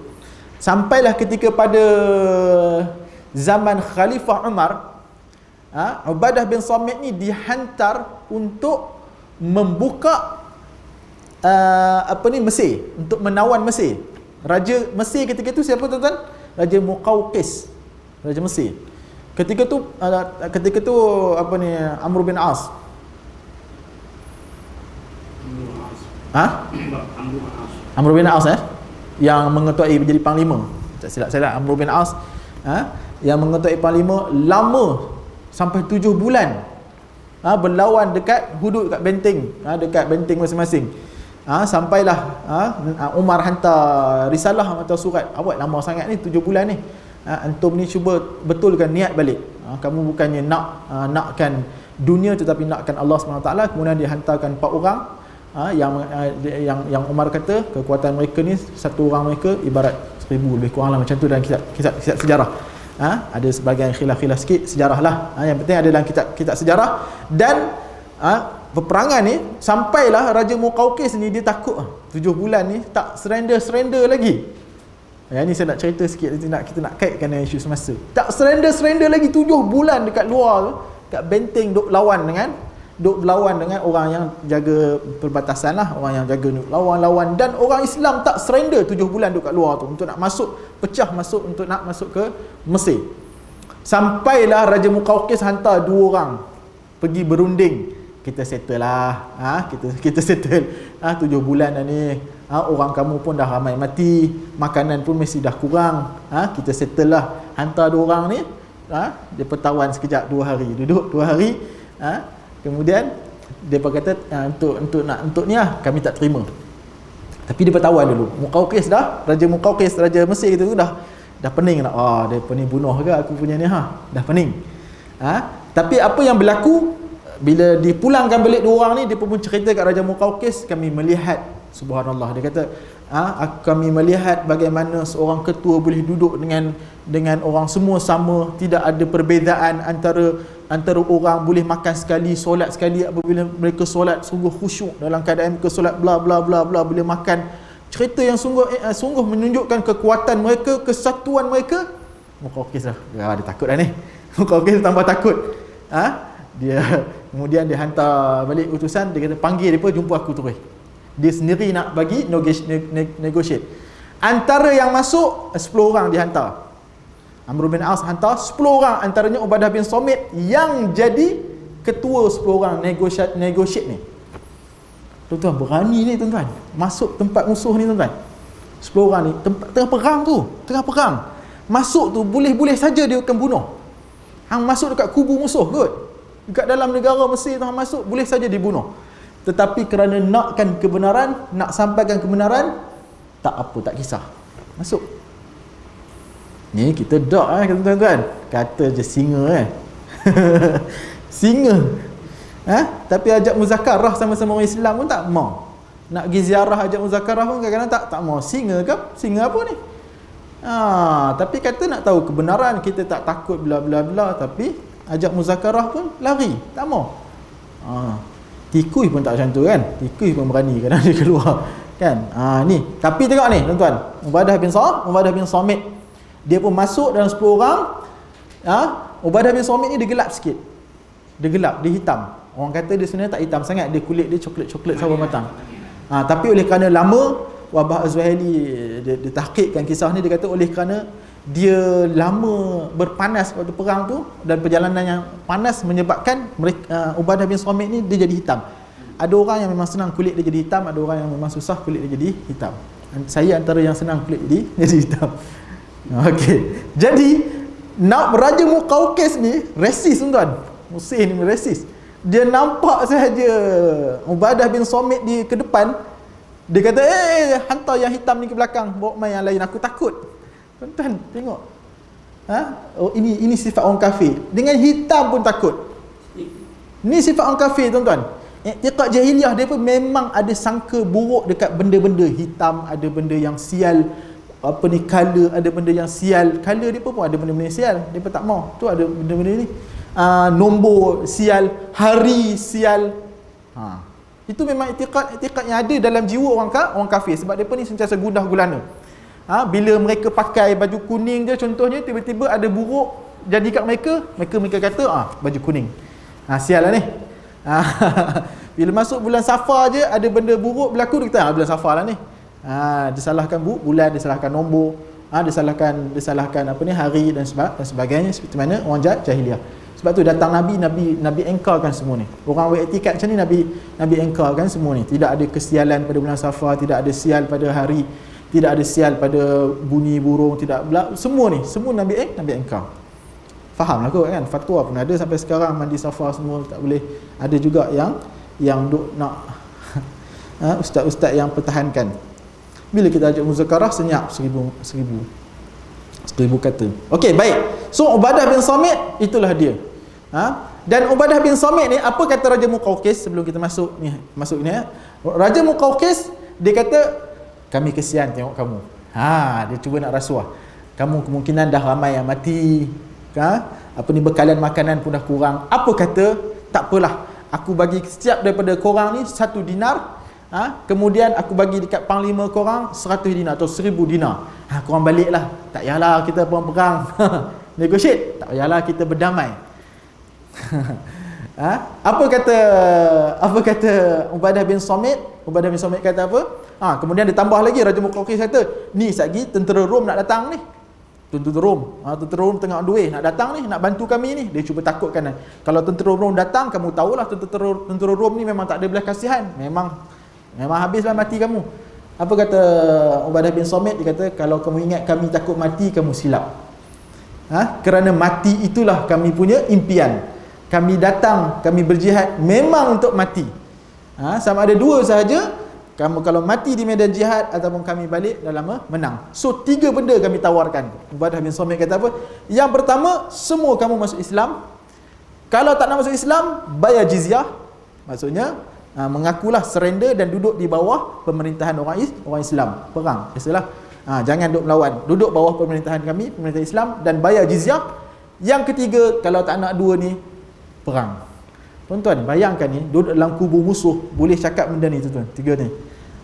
Sampailah ketika pada zaman Khalifah Umar, Ubadah bin Samit ni dihantar untuk membuka Mesir, untuk menawan Mesir. Raja Mesir ketika itu siapa tuan-tuan? Raja Muqawqis, Raja Mesir. Ketika tu Amr bin As. Amr bin As yang mengetuai menjadi panglima. Tak silap saya, Amr bin As yang mengetuai panglima lama sampai 7 bulan berlawan dekat hudud, dekat benteng, dekat benteng masing-masing. Sampailah Umar hantar risalah atau surat, awak lama sangat ni, 7 bulan ni, antum ni cuba betulkan niat balik. Kamu bukannya nakkan dunia tetapi nakkan Allah SWT. Kemudian dia hantarkan 4 orang yang Umar kata kekuatan mereka ni, satu orang mereka ibarat 1000, lebih kurang lah macam tu dalam kisah sejarah. Ada sebahagian khilaf sikit sejarah lah. Yang penting ada dalam kitab sejarah. Dan peperangan ni sampailah Raja Muqawqis ni, dia takut 7 bulan ni tak surrender lagi. Yang ni saya nak cerita sikit, kita nak kaitkan dengan isu semasa. Tak surrender lagi 7 bulan dekat luar tu, dekat benteng, duk berlawan dengan orang yang jaga perbatasan lah, orang yang jaga lawan, dan orang Islam tak surrender 7 bulan dekat luar tu untuk nak pecah masuk untuk nak masuk ke Mesir. Sampailah Raja Muqawqis hantar 2 orang pergi berunding. Kita settle lah, kita settle 7 bulan dah ni, orang kamu pun dah ramai mati, makanan pun mesti dah kurang, kita settle lah. Hantar 2 orang ni, dia pertawan sekejap, 2 hari, duduk 2 hari, kemudian dia berkata untuk ni lah kami tak terima. Tapi dia bertawan dulu. Muqawqis Raja Muqawqis, Raja Mesir itu dah pening nak, dia pening bunuh ke aku punya ni, dah pening. Tapi apa yang berlaku, bila dipulangkan balik dua orang ni, dia pun cerita kat Raja Muqawqis, kami melihat, subhanallah, dia kata kami melihat bagaimana seorang ketua boleh duduk dengan orang semua sama, tidak ada perbezaan antara orang, boleh makan sekali, solat sekali. Apabila mereka solat sungguh khusyuk dalam keadaan mereka solat bla bla bla bla, bila makan, cerita yang sungguh menunjukkan kekuatan mereka, kesatuan mereka. Muqawqis lah, dia takut dah ni. Muqawqis tambah takut. Kemudian dia hantar balik utusan, dia kata panggil depa, jumpa aku terus. Dia sendiri nak bagi negotiate. Antara yang masuk 10 orang dihantar. Amr bin As hantar 10 orang, antaranya Ubadah bin Samit yang jadi ketua 10 orang negotiate ni. Tuan-tuan, berani ni tuan-tuan, masuk tempat musuh ni tuan-tuan. 10 orang ni tengah perang. Masuk tu boleh saja dia akan bunuh. Hang masuk dekat kubu musuh kot. Dekat dalam negara Mesir tu hang masuk, boleh saja dibunuh. Tetapi kerana nakkan kebenaran, nak sampaikan kebenaran, tak apa, tak kisah. Masuk. Ni kita dak tuan-tuan. Kata je singa singa. Tapi ajak muzakarah sama-sama orang Islam pun tak mau. Nak pergi ziarah ajak muzakarah pun kadang-kadang tak mau. Singa ke? Singa apa ni? Tapi kata nak tahu kebenaran, kita tak takut bla bla bla, tapi ajak muzakarah pun lari, tak mau. Tikui pun tak macam tu kan. Tikui pun berani kadang dia keluar kan. Ni, tapi tengok ni tuan-tuan, Ubadah bin Samit, dia pun masuk dalam 10 orang. Ubadah bin Samit ni dia gelap sikit. Dia gelap, dia hitam. Orang kata dia sebenarnya tak hitam sangat, dia kulit dia coklat sawo matang. Tapi oleh kerana lama, Wahbah Az-Zuhaili dia tahqiqkan kisah ni, dia kata oleh kerana dia lama berpanas waktu perang tu, dan perjalanan yang panas menyebabkan Ubadah bin Samit ni dia jadi hitam. Ada orang yang memang senang kulit dia jadi hitam, ada orang yang memang susah kulit dia jadi hitam. Saya antara yang senang kulit jadi hitam. Okey. Jadi Raja Muqawqis ni resis tuan-tuan. Mesir ni resis. Dia nampak sahaja Ubadah bin Samit di ke depan, dia kata, hantar yang hitam ni ke belakang, bawa main yang lain, aku takut. Tuan-tuan, tengok. Ini sifat orang kafir. Dengan hitam pun takut. Ni sifat orang kafir, tuan-tuan. I'tiqad jahiliah dia pun memang ada sangka buruk dekat benda-benda hitam, ada benda yang sial, color, ada benda yang sial. Color dia pun ada benda-benda yang sial. Dia pun tak mau. Tu ada benda-benda ni. Nombor sial, hari sial. Itu memang i'tiqad yang ada dalam jiwa orang kafir. Sebab mereka ni sentiasa gudah gulana. Bila mereka pakai baju kuning je contohnya, tiba-tiba ada buruk jadi kat mereka kata baju kuning. Sial lah ni. Bila masuk bulan Safar je ada benda buruk berlaku, dia kata bulan Safar lah ni. Disalahkan bulan, disalahkan nombor, disalahkan hari dan sebagainya, seperti mana orang jahiliah. Sebab tu datang Nabi engkarkan semua ni. Orang beriktikad macam ni, Nabi engkarkan semua ni. Tidak ada kesialan pada bulan Safar, tidak ada sial pada hari, tidak ada sial pada bunyi burung, semua Nabi engkar. Fahamlah kot kan, fatwa pun ada sampai sekarang, mandi Safar semua tak boleh. Ada juga yang duk nak ustaz-ustaz yang pertahankan. Bila kita ajak muzakarah senyap 1000 kata. Okey, baik. So Ubadah bin Samit itulah dia. Dan Ubadah bin Samit ni, apa kata Raja Muqawqis sebelum kita masuk ni? Raja Muqawqis dia kata, kami kesian tengok kamu. Dia cuba nak rasuah. Kamu kemungkinan dah ramai yang mati. Bekalan makanan pun dah kurang. Apa kata, tak apalah, aku bagi setiap daripada korang ni 1 dinar. Kemudian aku bagi dekat panglima korang 100 dinar atau 1000 dinar. Korang baliklah. Tak payahlah kita perang. Negotiate. Tak payahlah kita berdamai. Apa kata Ubadah bin Samit? Ubadah bin Samit kata apa? Kemudian dia tambah lagi, Raja Muqawqis kata, ni satgi tentera Rom nak datang ni. Tentera Rom tengah duit nak datang ni, nak bantu kami ni. Dia cuba takutkan. Kalau tentera Rom datang, kamu tahulah tentera Rom ni memang tak ada belas kasihan. Memang habislah mati kamu. Apa kata Ubadah bin Samit? Dia kata, kalau kamu ingat kami takut mati, kamu silap. Kerana mati itulah kami punya impian. Kami datang, kami berjihad memang untuk mati. Sama ada dua sahaja. Kamu kalau mati di medan jihad ataupun kami balik dalam menang. So 3 benda kami tawarkan. Ubadah bin Samit kata apa? Yang pertama, semua kamu masuk Islam. Kalau tak nak masuk Islam, bayar jizyah. Maksudnya mengakulah surrender dan duduk di bawah pemerintahan orang Islam. Perang, biasalah. Jangan duduk melawan. Duduk bawah pemerintahan kami, pemerintahan Islam, dan bayar jizyah. Yang ketiga, kalau tak nak dua ni, perang. Tuan-tuan, bayangkan ni, duduk dalam kubu musuh, boleh cakap benda ni tuan-tuan, tiga ni.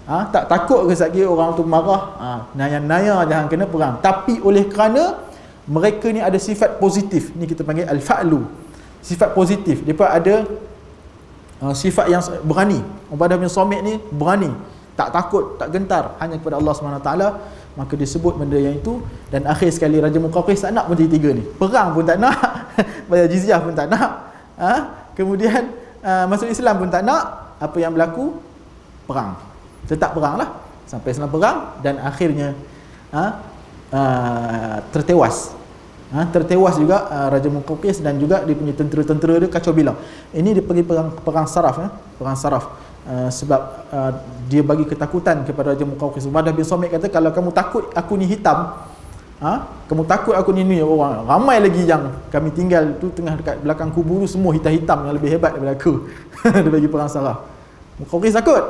Tak takut ke sekali orang tu marah, naya-naya jangan kena perang. Tapi oleh kerana mereka ni ada sifat positif, ni kita panggil al-fa'lu, sifat positif. Mereka ada sifat yang berani. Ubadah bin Samit ni berani, tak takut, tak gentar, hanya kepada Allah SWT. Maka disebut benda yang itu. Dan akhir sekali Raja Muqawqis tak nak pun tiga ni, perang pun tak nak, bayar jizyah pun tak nak, kemudian masuk Islam pun tak nak. Apa yang berlaku? Perang. Tetap perang lah sampai senang perang, dan akhirnya tertewas. Tertewas juga Raja Muqawqis dan juga dia punya tentera-tentera dia kacau bilang. Ini dia pergi perang Saraf, perang Saraf. Sebab dia bagi ketakutan kepada Raja Muqawqis. Ubadah bin Samit kata, kalau kamu takut aku ni hitam, kamu takut aku ni orang ramai lagi yang kami tinggal tu tengah dekat belakang kubur tu semua hitam-hitam yang lebih hebat daripada aku. Dia bagi perang Saraf. Muqawqis takut.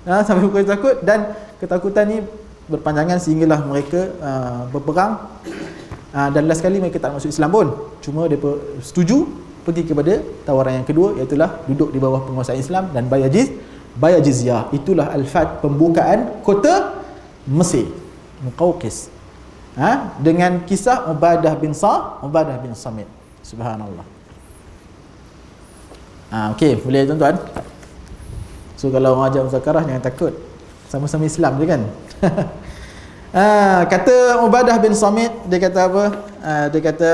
Sampai Muqawqis takut, dan ketakutan ni berpanjangan sehinggalah mereka berperang. Dan last kali mereka tak masuk Islam pun. Cuma mereka setuju pergi kepada tawaran yang kedua, iaitu duduk di bawah penguasaan Islam dan bayar jizyah. Itulah al-Fath, pembukaan kota Mesir, Muqawqis. Dengan kisah Ubadah bin Samit. Subhanallah. Okey, boleh tuan-tuan. So kalau orang ajak muzakarah jangan takut, sama-sama Islam je kan. Kata Ubadah bin Samit, dia kata apa? Dia kata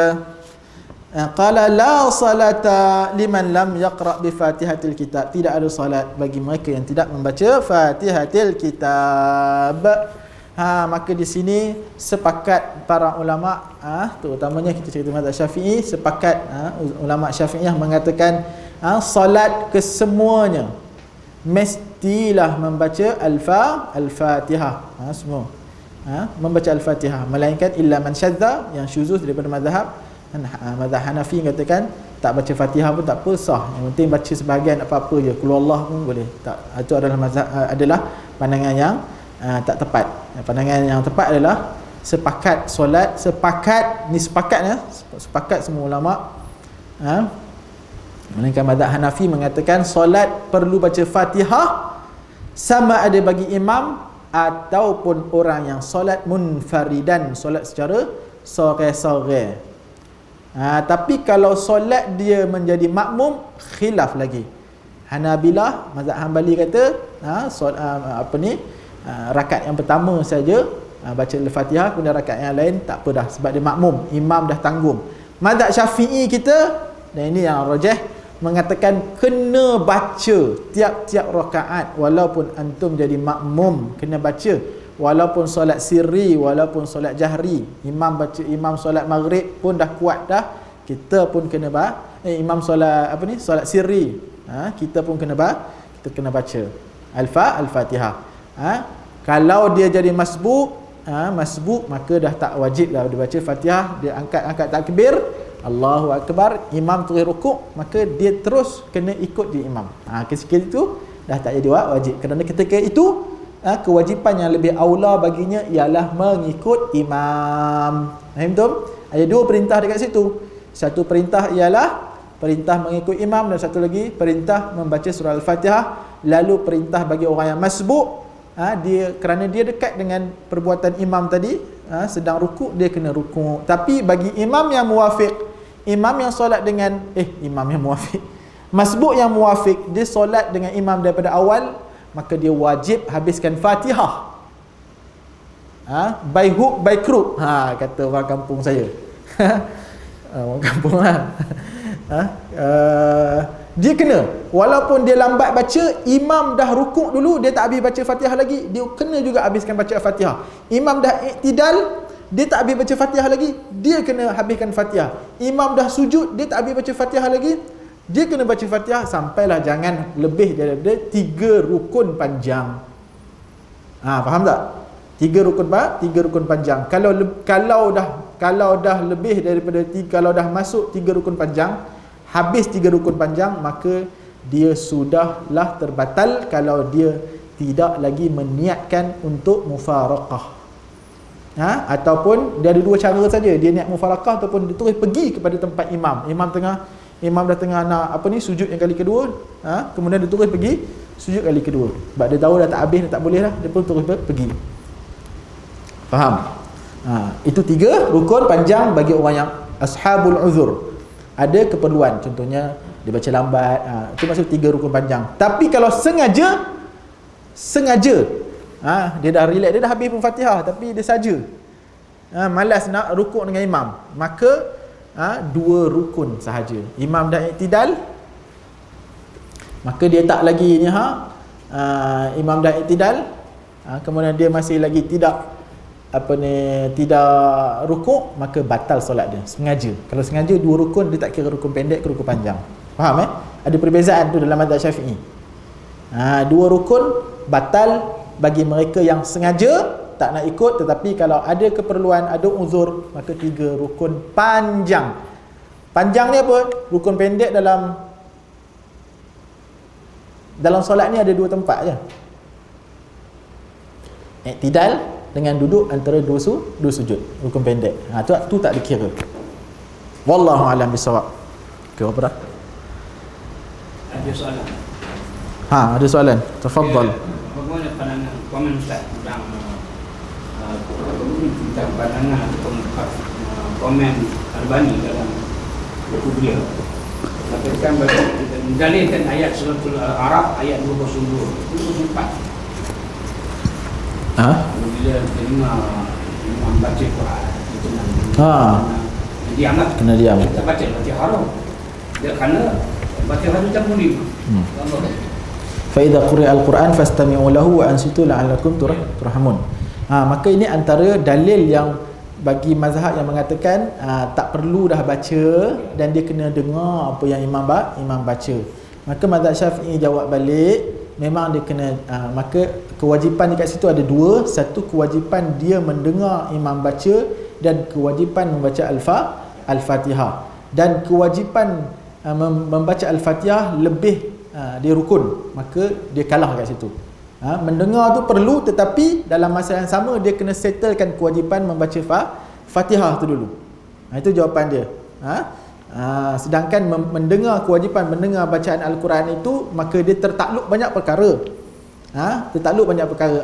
qala la salata liman lam yaqra bi Fatihatil Kitab. Tidak ada salat bagi mereka yang tidak membaca Fatihatil Kitab. Maka di sini sepakat para ulama, terutamanya kita cerita mazhab Syafi'i, sepakat ulama Syafi'iyah mengatakan salat kesemuanya mestilah membaca al-Fatihah. Semua membaca al-Fatihah, melainkan illa man syadza, yang syuzuz daripada mazhab Hanafi katakan tak baca Fatihah pun tak apa, sah. Yang penting baca sebahagian apa-apa je, qul huwallah pun boleh. Tak, itu adalah pandangan yang tak tepat. Pandangan yang tepat adalah sepakat solat, sepakat semua ulama, melainkan mazhab Hanafi mengatakan solat perlu baca Fatihah, sama ada bagi imam ataupun orang yang solat munfaridan, solat secara sore-sore. Tapi kalau solat dia menjadi makmum, khilaf lagi. Hanabilah, mazhab Hanbali kata rakaat yang pertama saja baca al-Fatihah, kemudian rakaat yang lain tak apa dah, sebab dia makmum, imam dah tanggung. Mazhab Syafi'i kita, dan ini yang rajih, mengatakan kena baca tiap-tiap rakaat, walaupun antum jadi makmum kena baca, walaupun solat sirri, walaupun solat jahri. Imam solat maghrib pun dah kuat dah, kita pun kena imam solat solat sirri, kita pun kena baca al-Fatihah. Kalau dia jadi masbuk, maka dah tak wajib dah dia baca Fatihah. Dia angkat takbir, Allahu Akbar, imam terus rukuk, maka dia terus kena ikut di imam. Ketika itu dah tak jadi wajib, kerana ketika itu kewajipan yang lebih aula baginya ialah mengikut imam. Faham tu? Ada dua perintah dekat situ. Satu perintah ialah perintah mengikut imam, dan satu lagi perintah membaca surah al-Fatihah. Lalu perintah bagi orang yang masbuk, kerana dia dekat dengan perbuatan imam tadi, sedang rukuk, dia kena rukuk. Tapi bagi imam yang muwafiq, imam yang solat dengan masbuk yang muwafiq, dia solat dengan imam daripada awal, maka dia wajib habiskan Fatihah. By hook by crook, kata orang kampung saya. Orang kampung dia kena, walaupun dia lambat baca, imam dah rukuk dulu, dia tak habis baca Fatihah lagi, dia kena juga habiskan baca Fatihah. Imam dah iktidal, dia tak habis baca Fatihah lagi, dia kena habiskan Fatihah. Imam dah sujud, dia tak habis baca Fatihah lagi, dia kena baca Fatihah, sampailah jangan lebih daripada 3 rukun panjang. Faham tak? 3 rukun panjang. Kalau dah lebih daripada 3, kalau dah masuk 3 rukun panjang, habis 3 rukun panjang, maka dia sudahlah terbatal kalau dia tidak lagi meniatkan untuk mufaraqah. Ataupun dia ada 2 cara saja, dia niat mufaraqah ataupun dia terus pergi kepada tempat imam dah tengah nak sujud yang kali kedua, kemudian dia terus pergi sujud kali kedua. Sebab dia tahu dah tak habis, dah tak boleh dah, dia pun terus pergi. Faham? Itu 3 rukun panjang bagi orang yang ashabul uzur. Ada keperluan, contohnya dia baca lambat, itu maksud 3 rukun panjang. Tapi kalau sengaja dia dah relax, dia dah habis pun Fatihah tapi dia saja malas nak rukuk dengan imam, maka 2 rukun sahaja. Imam dah iktidal, maka dia tak lagi imam dah iktidal, kemudian dia masih lagi tidak rukuk, maka batal solat dia sengaja. Kalau sengaja 2 rukun, dia tak kira rukun pendek ke rukun panjang. Faham Ada perbezaan tu dalam mazhab Syafi'i. 2 rukun batal bagi mereka yang sengaja tak nak ikut, tetapi kalau ada keperluan, ada uzur, maka 3 rukun panjang. Panjang ni apa? Rukun pendek dalam solat ni ada 2 tempat je. Iktidal dengan duduk antara 2 sujud, rukun pendek. Tu tak dikira. Wallahu a'lam bisawab. Okey, apa dah? Ada soalan. Ada soalan. Tafadhal. Bagaimana pandangan komen Ustaz tentang pandangan atau komen Albani dalam buku beliau? Katakan mendalilkan ayat suratul Araf ayat 202, 204. Bila dengar imam baca Quran, itu dianggap kena diam. Kita baca haram. Dia kerana Fatihah itu campur 5. Fa idza quri'a al-Quran fastami'u lahu wa ansitu la'allakum turhamun. Maka ini antara dalil yang bagi mazhab yang mengatakan tak perlu dah baca dan dia kena dengar apa yang imam baca. Maka mazhab Syafi'i jawab balik, memang dia kena maka kewajipan dekat situ ada 2. Satu, kewajipan dia mendengar imam baca, dan kewajipan membaca Al-Fatihah. Dan kewajipan membaca Al-Fatihah lebih dia rukun, maka dia kalah kat situ. Mendengar tu perlu, tetapi dalam masa yang sama dia kena settlekan kewajipan membaca Fatihah tu dulu. Itu jawapan dia. Sedangkan mendengar, kewajipan mendengar bacaan Al-Quran itu, maka dia tertakluk banyak perkara.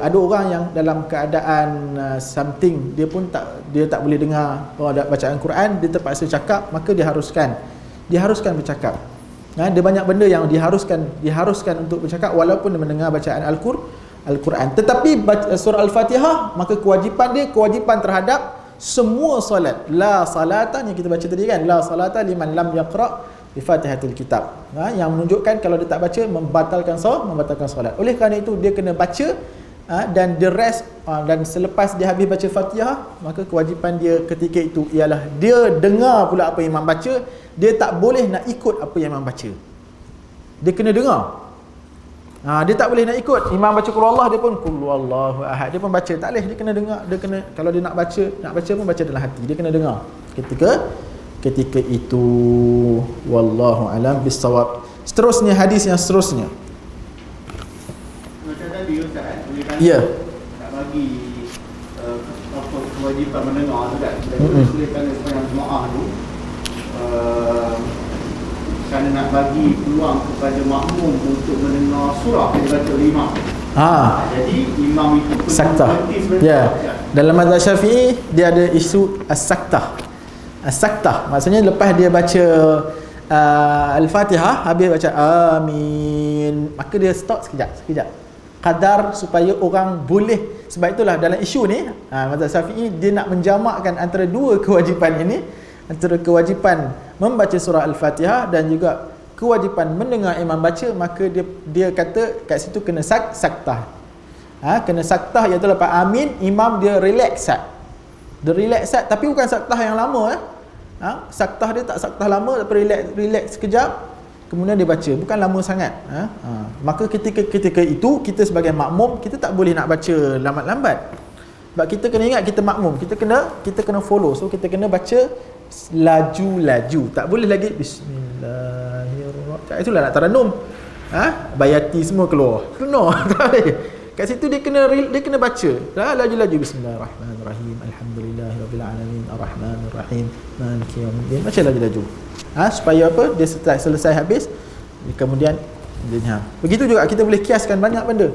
Ada orang yang dalam keadaan something, dia tak boleh dengar bacaan Quran, dia terpaksa cakap, maka diharuskan bercakap. Dia banyak benda yang diharuskan untuk bercakap walaupun dia mendengar bacaan Al-Quran. Tetapi surah Al-Fatihah, maka kewajipan terhadap semua solat. La salatan yang kita baca tadi kan, la salata liman lam yaqra bi Fatihatil Kitab. Yang menunjukkan kalau dia tak baca membatalkan solat. Oleh kerana itu dia kena baca, dan the rest, dan selepas dia habis baca Fatihah, maka kewajipan dia ketika itu ialah dia dengar pula apa yang imam baca. Dia tak boleh nak ikut apa yang imam baca. Dia kena dengar. Dia tak boleh nak ikut imam baca qul Allah, dia pun qul huwallahu ahad, dia pun baca. Tak boleh, dia kena dengar. Dia kena, kalau dia nak baca pun baca dalam hati. Dia kena dengar ketika itu. Wallahu alam bisawab. Seterusnya, hadis yang seterusnya. Macam tadi Ustaz, ya, nak bagi kewajipan mendengar tu kan. Boleh kena sembahyang jemaah tu, kerana nak bagi peluang kepada makmum untuk mendengar surah yang dibaca oleh imam. Jadi imam itu saktah. Ya. Dalam mazhab Syafi'i dia ada isu as-saktah. As-saktah maksudnya lepas dia baca Al-Fatihah, habis baca amin, maka dia stop sekejap. Kadar supaya orang boleh. Sebab itulah dalam isu ni mazhab Syafi'i dia nak menjamakkan antara 2 kewajipan ini, antara kewajipan membaca surah Al-Fatihah dan juga kewajipan mendengar imam baca. Maka dia kata kat situ kena saktah. Kena saktah, iaitu lepas amin imam dia relax. Dia relax, tapi bukan saktah yang lama. Saktah dia tak saktah lama, tapi relax sekejap, kemudian dia baca, bukan lama sangat. Maka ketika itu kita sebagai makmum, kita tak boleh nak baca lambat-lambat. Sebab kita kena ingat kita makmum, kita kena follow. So kita kena baca laju-laju. Tak boleh lagi bismillah Bismillahirrahmanirrahim. Itulah nak tarannum. Bayati semua keluar. Kena. Tak boleh. Kat situ dia kena baca. Laju-laju Bismillahirrahmanirrahim. Alhamdulillahirabbil alamin arrahmanirrahim maliki yaumiddin. Baca laju-laju. Supaya apa? Dia selesai habis, kemudian dia. Begitu juga kita boleh kiaskan banyak benda.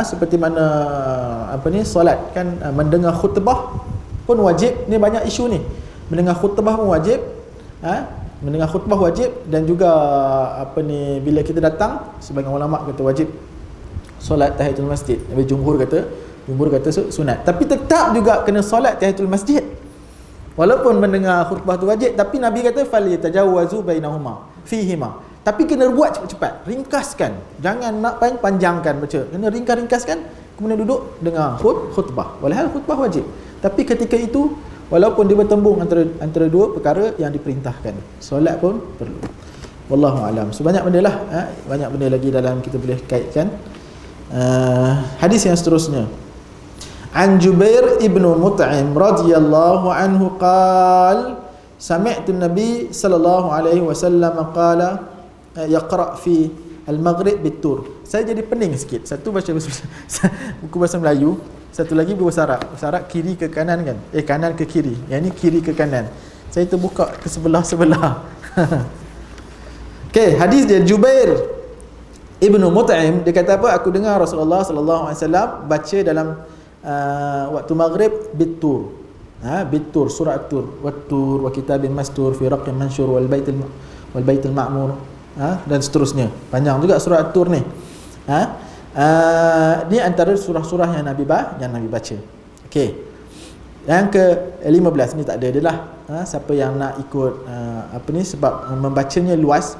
Seperti mana solat kan, mendengar khutbah pun wajib. Ni banyak isu ni. Mendengar khutbah pun wajib. Mendengar khutbah wajib, dan juga bila kita datang, sebagian ulama kata wajib solat tahiyatul masjid. Jumhur kata sunat. Tapi tetap juga kena solat tahiyatul masjid. Walaupun mendengar khutbah tu wajib, tapi Nabi kata fal yatajawazu bainahuma fihima. Tapi kena buat cepat-cepat, ringkaskan. Jangan nak panjangkan baca. Kena ringkaskan, kemudian duduk dengar khutbah. Walhal khutbah wajib. Tapi ketika itu walaupun dia bertembung antara dua perkara yang diperintahkan, solat pun perlu. Wallahu alam. So banyak benda lah, banyak benda lagi dalam kita boleh kaitkan. Hadis yang seterusnya, an Jubair ibnu Mut'im radhiyallahu anhu qala sami'tu an-nabi sallallahu alaihi wasallam qala yaqra fi al-maghrib bit-tur. Saya jadi pening sikit. Satu baca buku bahasa Melayu, satu lagi berbahasa Arab. Bahasa Arab kiri ke kanan kan? Kanan ke kiri. Yang ni kiri ke kanan. Saya terbuka ke sebelah-sebelah. Okey, hadis dia Jubair Ibnu Mut'im, dia kata apa? Aku dengar Rasulullah sallallahu alaihi wasallam baca dalam waktu maghrib bit-tur. Bit-tur, surah At-Tur. Wat-tur wa kitabin mastur fi raqqin mansyur wal baitul ma'mur. Dan seterusnya. Panjang juga surah At-Tur ni. Ni antara surah-surah yang Nabi baca. Okey. Yang ke-15 ni tak ada adalah siapa yang nak ikut sebab membacanya luas,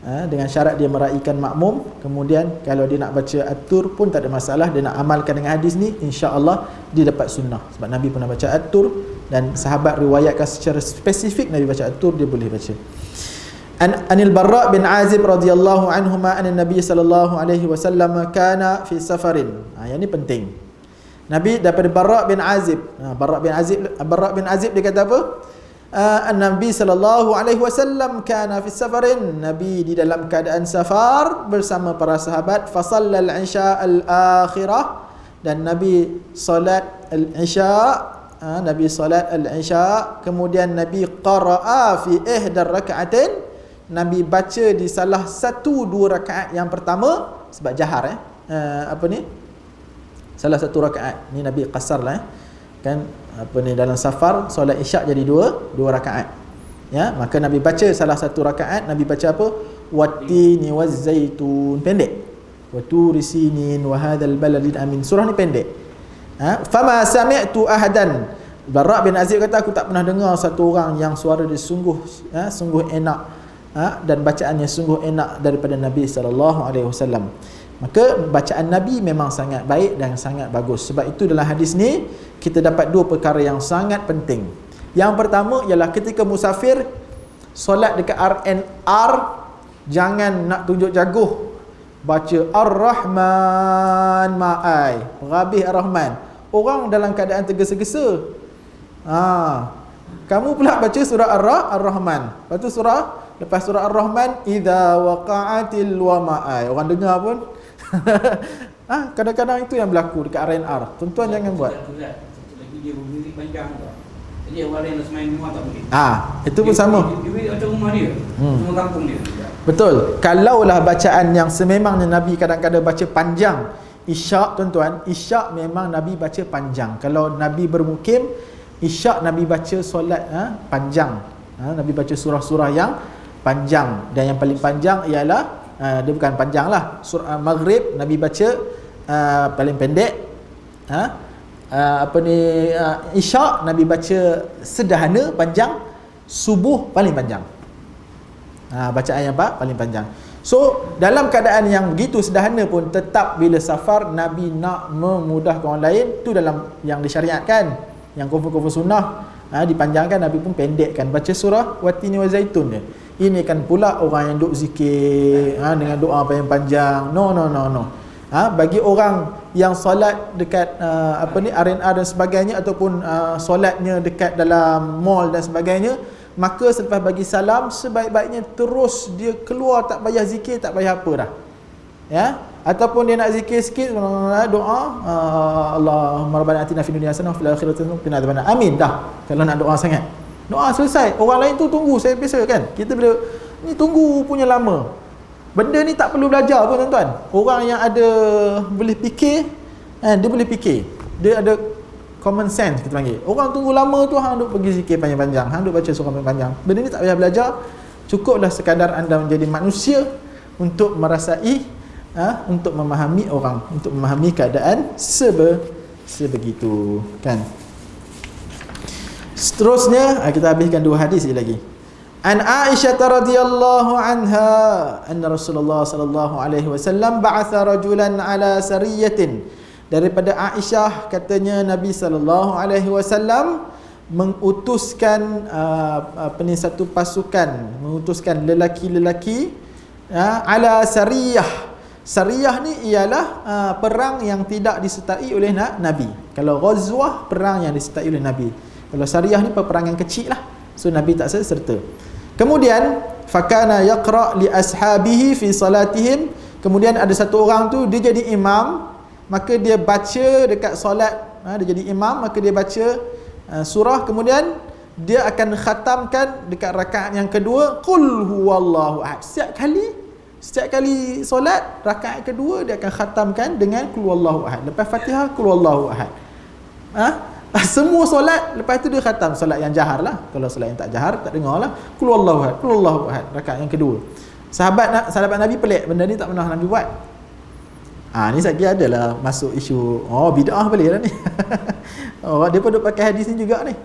dengan syarat dia meraihkan makmum. Kemudian kalau dia nak baca At-Tur pun tak ada masalah, dia nak amalkan dengan hadis ni, insya-Allah dia dapat sunnah. Sebab Nabi pernah baca At-Tur dan sahabat riwayatkan secara spesifik Nabi baca At-Tur, dia boleh baca. Anil Barra bin Azib radhiyallahu anhuma anna Nabi sallallahu alaihi wasallam kana fi safarin. Yang ni penting. Nabi daripada Barra bin Azib. Barra bin Azib dia kata apa? Nabi sallallahu alaihi wasallam kana fi safarin. Nabi di dalam keadaan safar bersama para sahabat. Fa sallal isya al-akhirah, dan Nabi solat al-isya. Nabi solat al-isya, kemudian Nabi qara'a fi ihdar raka'atin. Nabi baca di salah satu dua rakaat yang pertama, sebab jahar salah satu rakaat ni Nabi qasar lah kan, dalam safar solat isyak jadi dua rakaat, maka Nabi baca salah satu rakaat. Nabi baca apa? Wattini wazzaitun, pendek. Waturi sinin wa hadzal baladil amin. Surah ni pendek. Fama sami'tu ahadan. Barra bin Azib kata, aku tak pernah dengar satu orang yang suara dia sungguh enak, dan bacaannya sungguh enak daripada Nabi SAW. Maka bacaan Nabi memang sangat baik dan sangat bagus. Sebab itu dalam hadis ni kita dapat dua perkara yang sangat penting. Yang pertama ialah ketika musafir solat dekat RNR, jangan nak tunjuk jaguh, baca Ar-Rahman ma'ai, Rabih Ar-Rahman. Orang dalam keadaan tergesa-gesa, kamu pula baca surah Ar-Rahman. Lepas surah Ar-Rahman, idza waqa'atil wama'ai. Orang dengar pun kadang-kadang itu yang berlaku dekat RNR. Tuan-tuan jangan buat. Satu lagi dia berdiri panjang tu. Jadi orang lain nak semain rumah tak boleh. Itu pun sama. Dia macam rumah dia. Semua kampung dia. Betul. Kalaulah bacaan yang sememangnya Nabi kadang-kadang baca panjang. Isyak, tuan-tuan, isyak memang Nabi baca panjang. Kalau Nabi bermukim, isyak Nabi baca solat panjang. Nabi baca surah-surah yang panjang, dan yang paling panjang ialah dia bukan panjang lah, surah Maghrib Nabi baca paling pendek. Isyak Nabi baca sederhana panjang. Subuh paling panjang. Bacaan yang paling panjang. So dalam keadaan yang begitu sederhana pun, tetap bila safar Nabi nak memudahkan orang lain, tu dalam yang disyariatkan. Yang confirm sunnah dipanjangkan, Nabi pun pendekkan. Baca surah Wattini wa Zaitun dia. Ini kan pula orang yang duk zikir dengan doa apa yang panjang. No. Bagi orang yang solat dekat RNR dan sebagainya, ataupun solatnya dekat dalam mall dan sebagainya, maka selepas bagi salam sebaik-baiknya terus dia keluar, tak payah zikir, tak payah apa dah. Ya, ataupun dia nak zikir sikit, doa, Allahumma rabbana atina fid dunya hasanah wa fil akhirati hasanah wa qina adzabannar. Amin dah. Kalau nak doa sangat. Doa selesai. Orang lain tu tunggu, saya biasa kan. Kita bila ni tunggu punya lama. Benda ni tak perlu belajar pun tuan-tuan. Orang yang ada boleh fikir, dia boleh fikir. Dia ada common sense kita panggil. Orang tunggu lama tu hang duk pergi zikir panjang-panjang, hang duk baca surah panjang-panjang. Benda ni tak payah belajar. Cukuplah sekadar anda menjadi manusia untuk merasai, untuk memahami orang, untuk memahami keadaan sebegitu kan. Seterusnya kita habiskan 2 hadis lagi. An Aisyah radhiyallahu anha anna Rasulullah sallallahu alaihi wasallam ba'atha rajulan ala sariyatin. Daripada Aisyah katanya Nabi sallallahu alaihi wasallam mengutuskan satu pasukan, mengutuskan lelaki-lelaki ala sariyah. Sariyah ni ialah perang yang tidak disertai oleh Nabi. Kalau ghazwah, perang yang disertai oleh Nabi. Kalau sariyah ni peperangan kecil lah, so Nabi tak serta. Kemudian fakana yaqra li ashabihi fi salatihim. Kemudian ada satu orang tu dia jadi imam, maka dia baca dekat solat, dia jadi imam, maka dia baca surah, kemudian dia akan khatamkan dekat rakaat yang kedua qul huwallahu ahad. Setiap kali solat rakaat kedua dia akan khatamkan dengan qul huwallahu ahad. Lepas Fatihah qul huwallahu ahad. Semua solat lepas tu dia khatam. Solat yang jahar lah. Kalau solat yang tak jahar tak dengar lah. Qul huwallahu ahad, qul huwallahu ahad, rakaat yang kedua. Sahabat Nabi pelik, benda ni tak pernah Nabi buat. Ni sekali adalah masuk isu bid'ah boleh lah ni. Dia pun duk pakai hadis ni juga ni.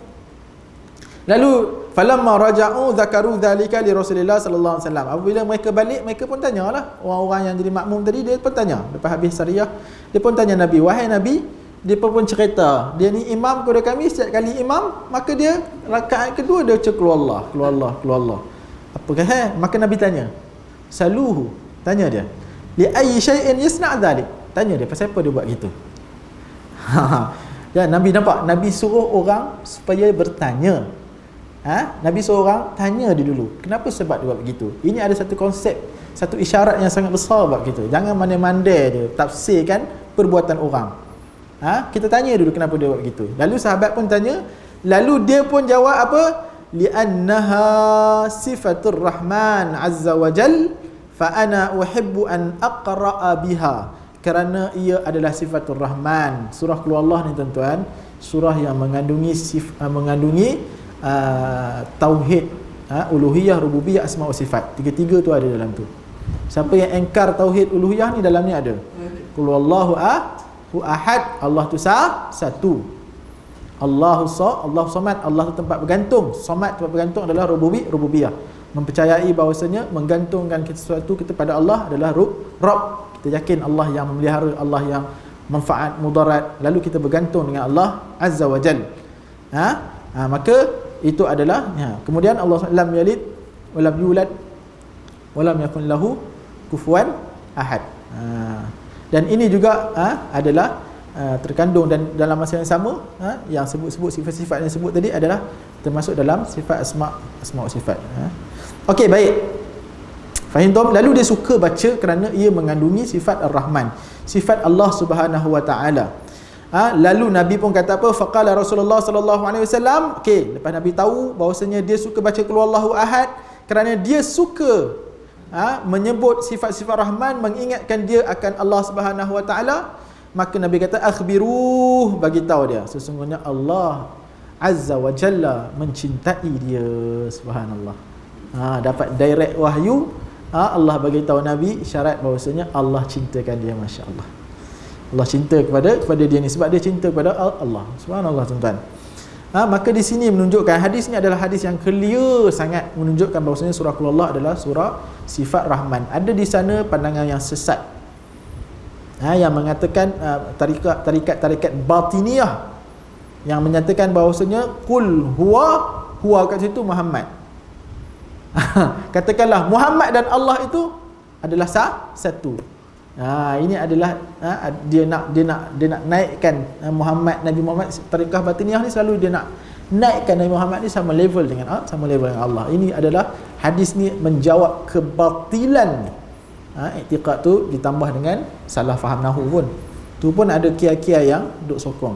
Lalu falamma raja'u zakaru dzalika li Rasulillah sallallahu alaihi wasallam. Apabila mereka balik, mereka pun tanyalah, orang-orang yang jadi makmum tadi, dia pun tanya lepas habis sariyah, dia pun tanya Nabi, wahai Nabi, dia pun cerita, dia ni imam kepada kami, setiap kali imam maka dia rakaat kedua dia baca qul Allah. Apa kata? Maka Nabi tanya, saluhu, tanya dia, li ayyi syai'in yasna' dzalik. Tanya dia pasal apa dia buat gitu. Ya, Nabi nampak, Nabi suruh orang supaya bertanya. Nabi suruh orang tanya dia dulu, kenapa sebab dia buat begitu. Ini ada satu konsep, satu isyarat yang sangat besar buat gitu. Jangan mandai-mandai dia tafsirkan perbuatan orang. Kita tanya dulu kenapa dia buat begitu. Lalu sahabat pun tanya, lalu dia pun jawab apa? Li'annaha sifatur rahman azza wa jal fa ana uhibbu an aqra'a biha. Kerana ia adalah sifatur rahman. Surah Qul Allah ni tuan-tuan, surah yang mengandungi tauhid, uluhiyah, rububiyah, asma wa sifat. Tiga-tiga tu ada dalam tu. Siapa yang engkar tauhid uluhiyah ni, dalam ni ada Qul Allahu ahad, Allah tu satu. Allah samad, Allah tu tempat bergantung. Samad tempat bergantung adalah rububiyah. Mempercayai bahawasanya menggantungkan sesuatu kita pada Allah adalah Rabb. Kita yakin Allah yang memelihara, Allah yang manfaat, mudarat, lalu kita bergantung dengan Allah Azza wa Jal. Maka itu adalah kemudian Allah lam yalid wa lam yulad wa lam yakun lahu kufuwan ahad. Dan ini juga adalah terkandung, dan dalam masa yang sama yang sebut-sebut sifat-sifat yang sebut tadi adalah termasuk dalam sifat asma wa sifat. Okey, baik. Fahim tak? Lalu dia suka baca kerana ia mengandungi sifat Ar-Rahman, sifat Allah Subhanahu wa taala. Lalu Nabi pun kata apa? Faqala Rasulullah sallallahu alaihi wasallam. Okey, lepas Nabi tahu bahawasanya dia suka baca qul huwallahu ahad kerana dia suka menyebut sifat-sifat Rahman, mengingatkan dia akan Allah Subhanahu wa taala, maka Nabi kata akhbiruh, bagi tahu dia sesungguhnya Allah Azza wa Jalla mencintai dia. Subhanallah. Dapat direct wahyu, Allah bagi tahu Nabi syarat bahawasanya Allah cintakan dia. Masya-Allah. Allah cinta kepada dia ni sebab dia cinta kepada Allah. Subhanallah tuan-tuan. Maka di sini menunjukkan, hadis ni adalah hadis yang clear sangat, menunjukkan bahawasanya surah Qul Allah adalah surah sifat Rahman. Ada di sana pandangan yang sesat, yang mengatakan tarikat batiniyah yang menyatakan bahawasanya Qul huwa kat situ Muhammad. Katakanlah Muhammad dan Allah itu adalah satu. Ini adalah dia nak naikkan Nabi Muhammad. Tariqah batiniyah ni selalu dia nak naikkan Nabi Muhammad ni sama level dengan Allah. Ini adalah hadis ni menjawab kebatilan i'tiqad tu, ditambah dengan salah faham nahu pun. Tu pun ada kiai-kiai yang duk sokong.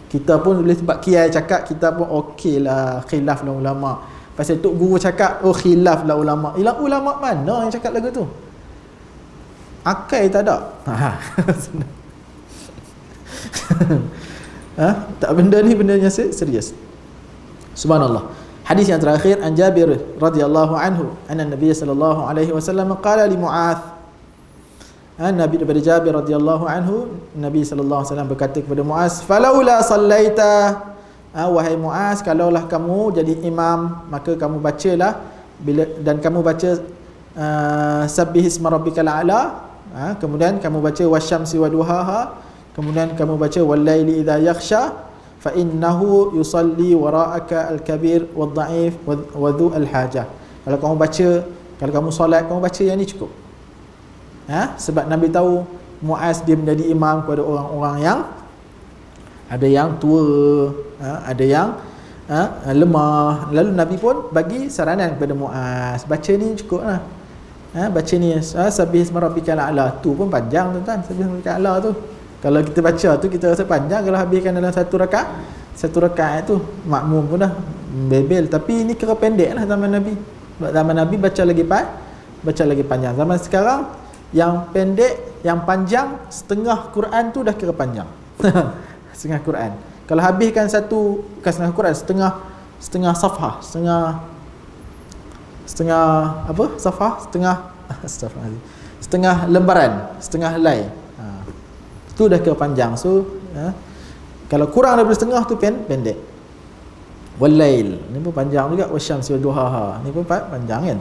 Kita pun boleh sebab kiai cakap, kita pun okey lah, khilaf lah ulama. Pasal tok guru cakap, oh khilaf lah ulama. Ulama mana yang cakap lagu tu? Akal tak ada. Tak, benda ni benda yang serius. Subhanallah. Hadis yang terakhir, an Jabir radhiyallahu anhu anna Nabi sallallahu alaihi wasallam qala li Mu'adz. Nabi daripada Jabir radhiyallahu anhu, Nabi sallallahu alaihi wasallam berkata kepada Mu'adz, "Falaula sallaita." Wahai Mu'adz, kalaulah kamu jadi imam, maka kamu bacalah dan kamu baca sabbihisma rabbikal a'la, kemudian kamu baca wasyamsi waduhaha, kemudian kamu baca wallaili idza yakhsha, fa innahu yusalli wara'aka al-kabir wad-dha'if wa dhu al-hajah. Kalau kamu baca, kalau kamu solat, kamu baca yang ni cukup. Sebab Nabi tahu Mu'adz dia menjadi imam kepada orang-orang yang ada yang tua, ada yang lemah. Lalu Nabi pun bagi saranan kepada Mu'adz, baca ni cukup lah. Baca ni sabbihisma rabbikal a'la, tu pun panjang tuan-tuan. Sabbihisma rabbikal a'la tu, kalau kita baca tu kita rasa panjang. Kalau habiskan dalam satu rakaat tu, makmum pun dah bebel. Tapi ini kira pendek lah zaman Nabi. Zaman Nabi baca lagi panjang. Zaman sekarang yang pendek, yang panjang, setengah Quran tu dah kira panjang. Setengah Quran. Kalau habiskan bukan setengah Quran, setengah safhah, setengah lembaran, setengah helai. Tu dah kira panjang. So kalau kurang daripada setengah tu pendek. Walail, ni pun panjang juga. Wasyamsi waduhaha, ni pun panjang kan.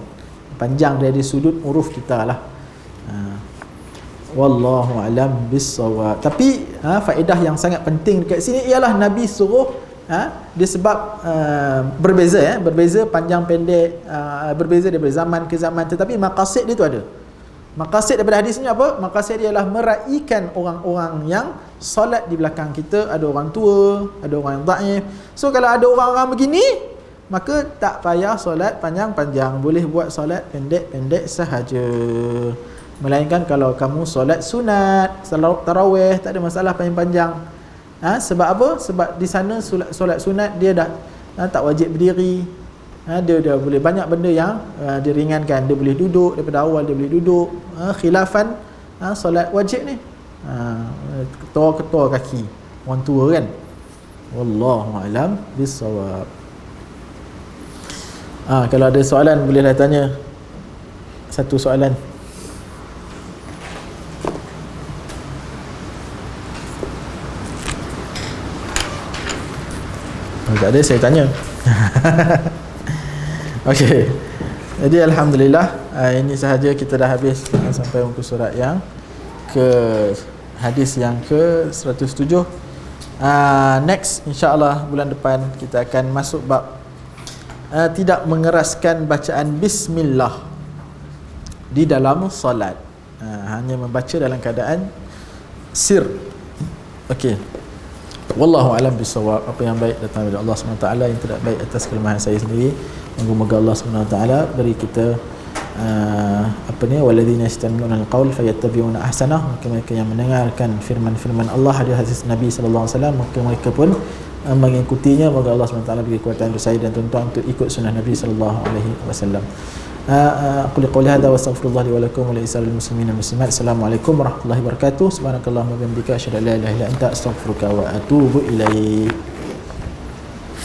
Panjang dari sudut huruf kita lah. Wallahu alam bissawab. Tapi faedah yang sangat penting dekat sini ialah Nabi suruh dia sebab berbeza panjang pendek, berbeza daripada zaman ke zaman, tetapi maqasid dia tu ada. Maqasid daripada hadis ni apa? Maqasid dia ialah meraihkan orang-orang yang solat di belakang kita. Ada orang tua, ada orang yang dhaif. So kalau ada orang-orang begini, maka tak payah solat panjang-panjang, boleh buat solat pendek-pendek sahaja. Melainkan kalau kamu solat sunat, solat tarawih, tak ada masalah panjang-panjang. Sebab apa? Sebab di sana solat sunat dia dah tak wajib berdiri. Dia boleh banyak benda yang diringankan. Dia boleh duduk, daripada awal dia boleh duduk. Khilafan solat wajib ni, ketua kaki orang tua kan. Wallahu alam bissawab. Kalau ada soalan bolehlah tanya. Satu soalan. Kalau tak ada saya tanya. Okey. Jadi alhamdulillah, ini sahaja kita dah habis sampai muka surat yang ke hadis yang ke 107. Next insya-Allah bulan depan kita akan masuk bab tidak mengeraskan bacaan bismillah di dalam solat. Hanya membaca dalam keadaan sir. Okey. Wallahu alam bisawab. Apa yang baik datang dari Allah SWT, yang tidak baik atas kelemahan saya sendiri. Moga-moga Allah SWT beri kita waladzina yastami'una al-qaul fayattabi'una ahsanah. Mereka yang mendengarkan firman-firman Allah, hadis Nabi sallallahu alaihi wasallam, maka mereka pun mengikutinya. Moga Allah SWT beri kekuatan untuk saya dan tuan-tuan untuk ikut sunnah Nabi sallallahu alaihi wasallam. Aqulu qawli hadza wa astaghfirullah li wa lakum wa li sa'iril muslimin wal muslimat. Assalamualaikum warahmatullahi wabarakatuh. Subhanakallahumma wa bihamdika asyhadu an la ilaha illa anta astaghfiruka wa atubu ilaik.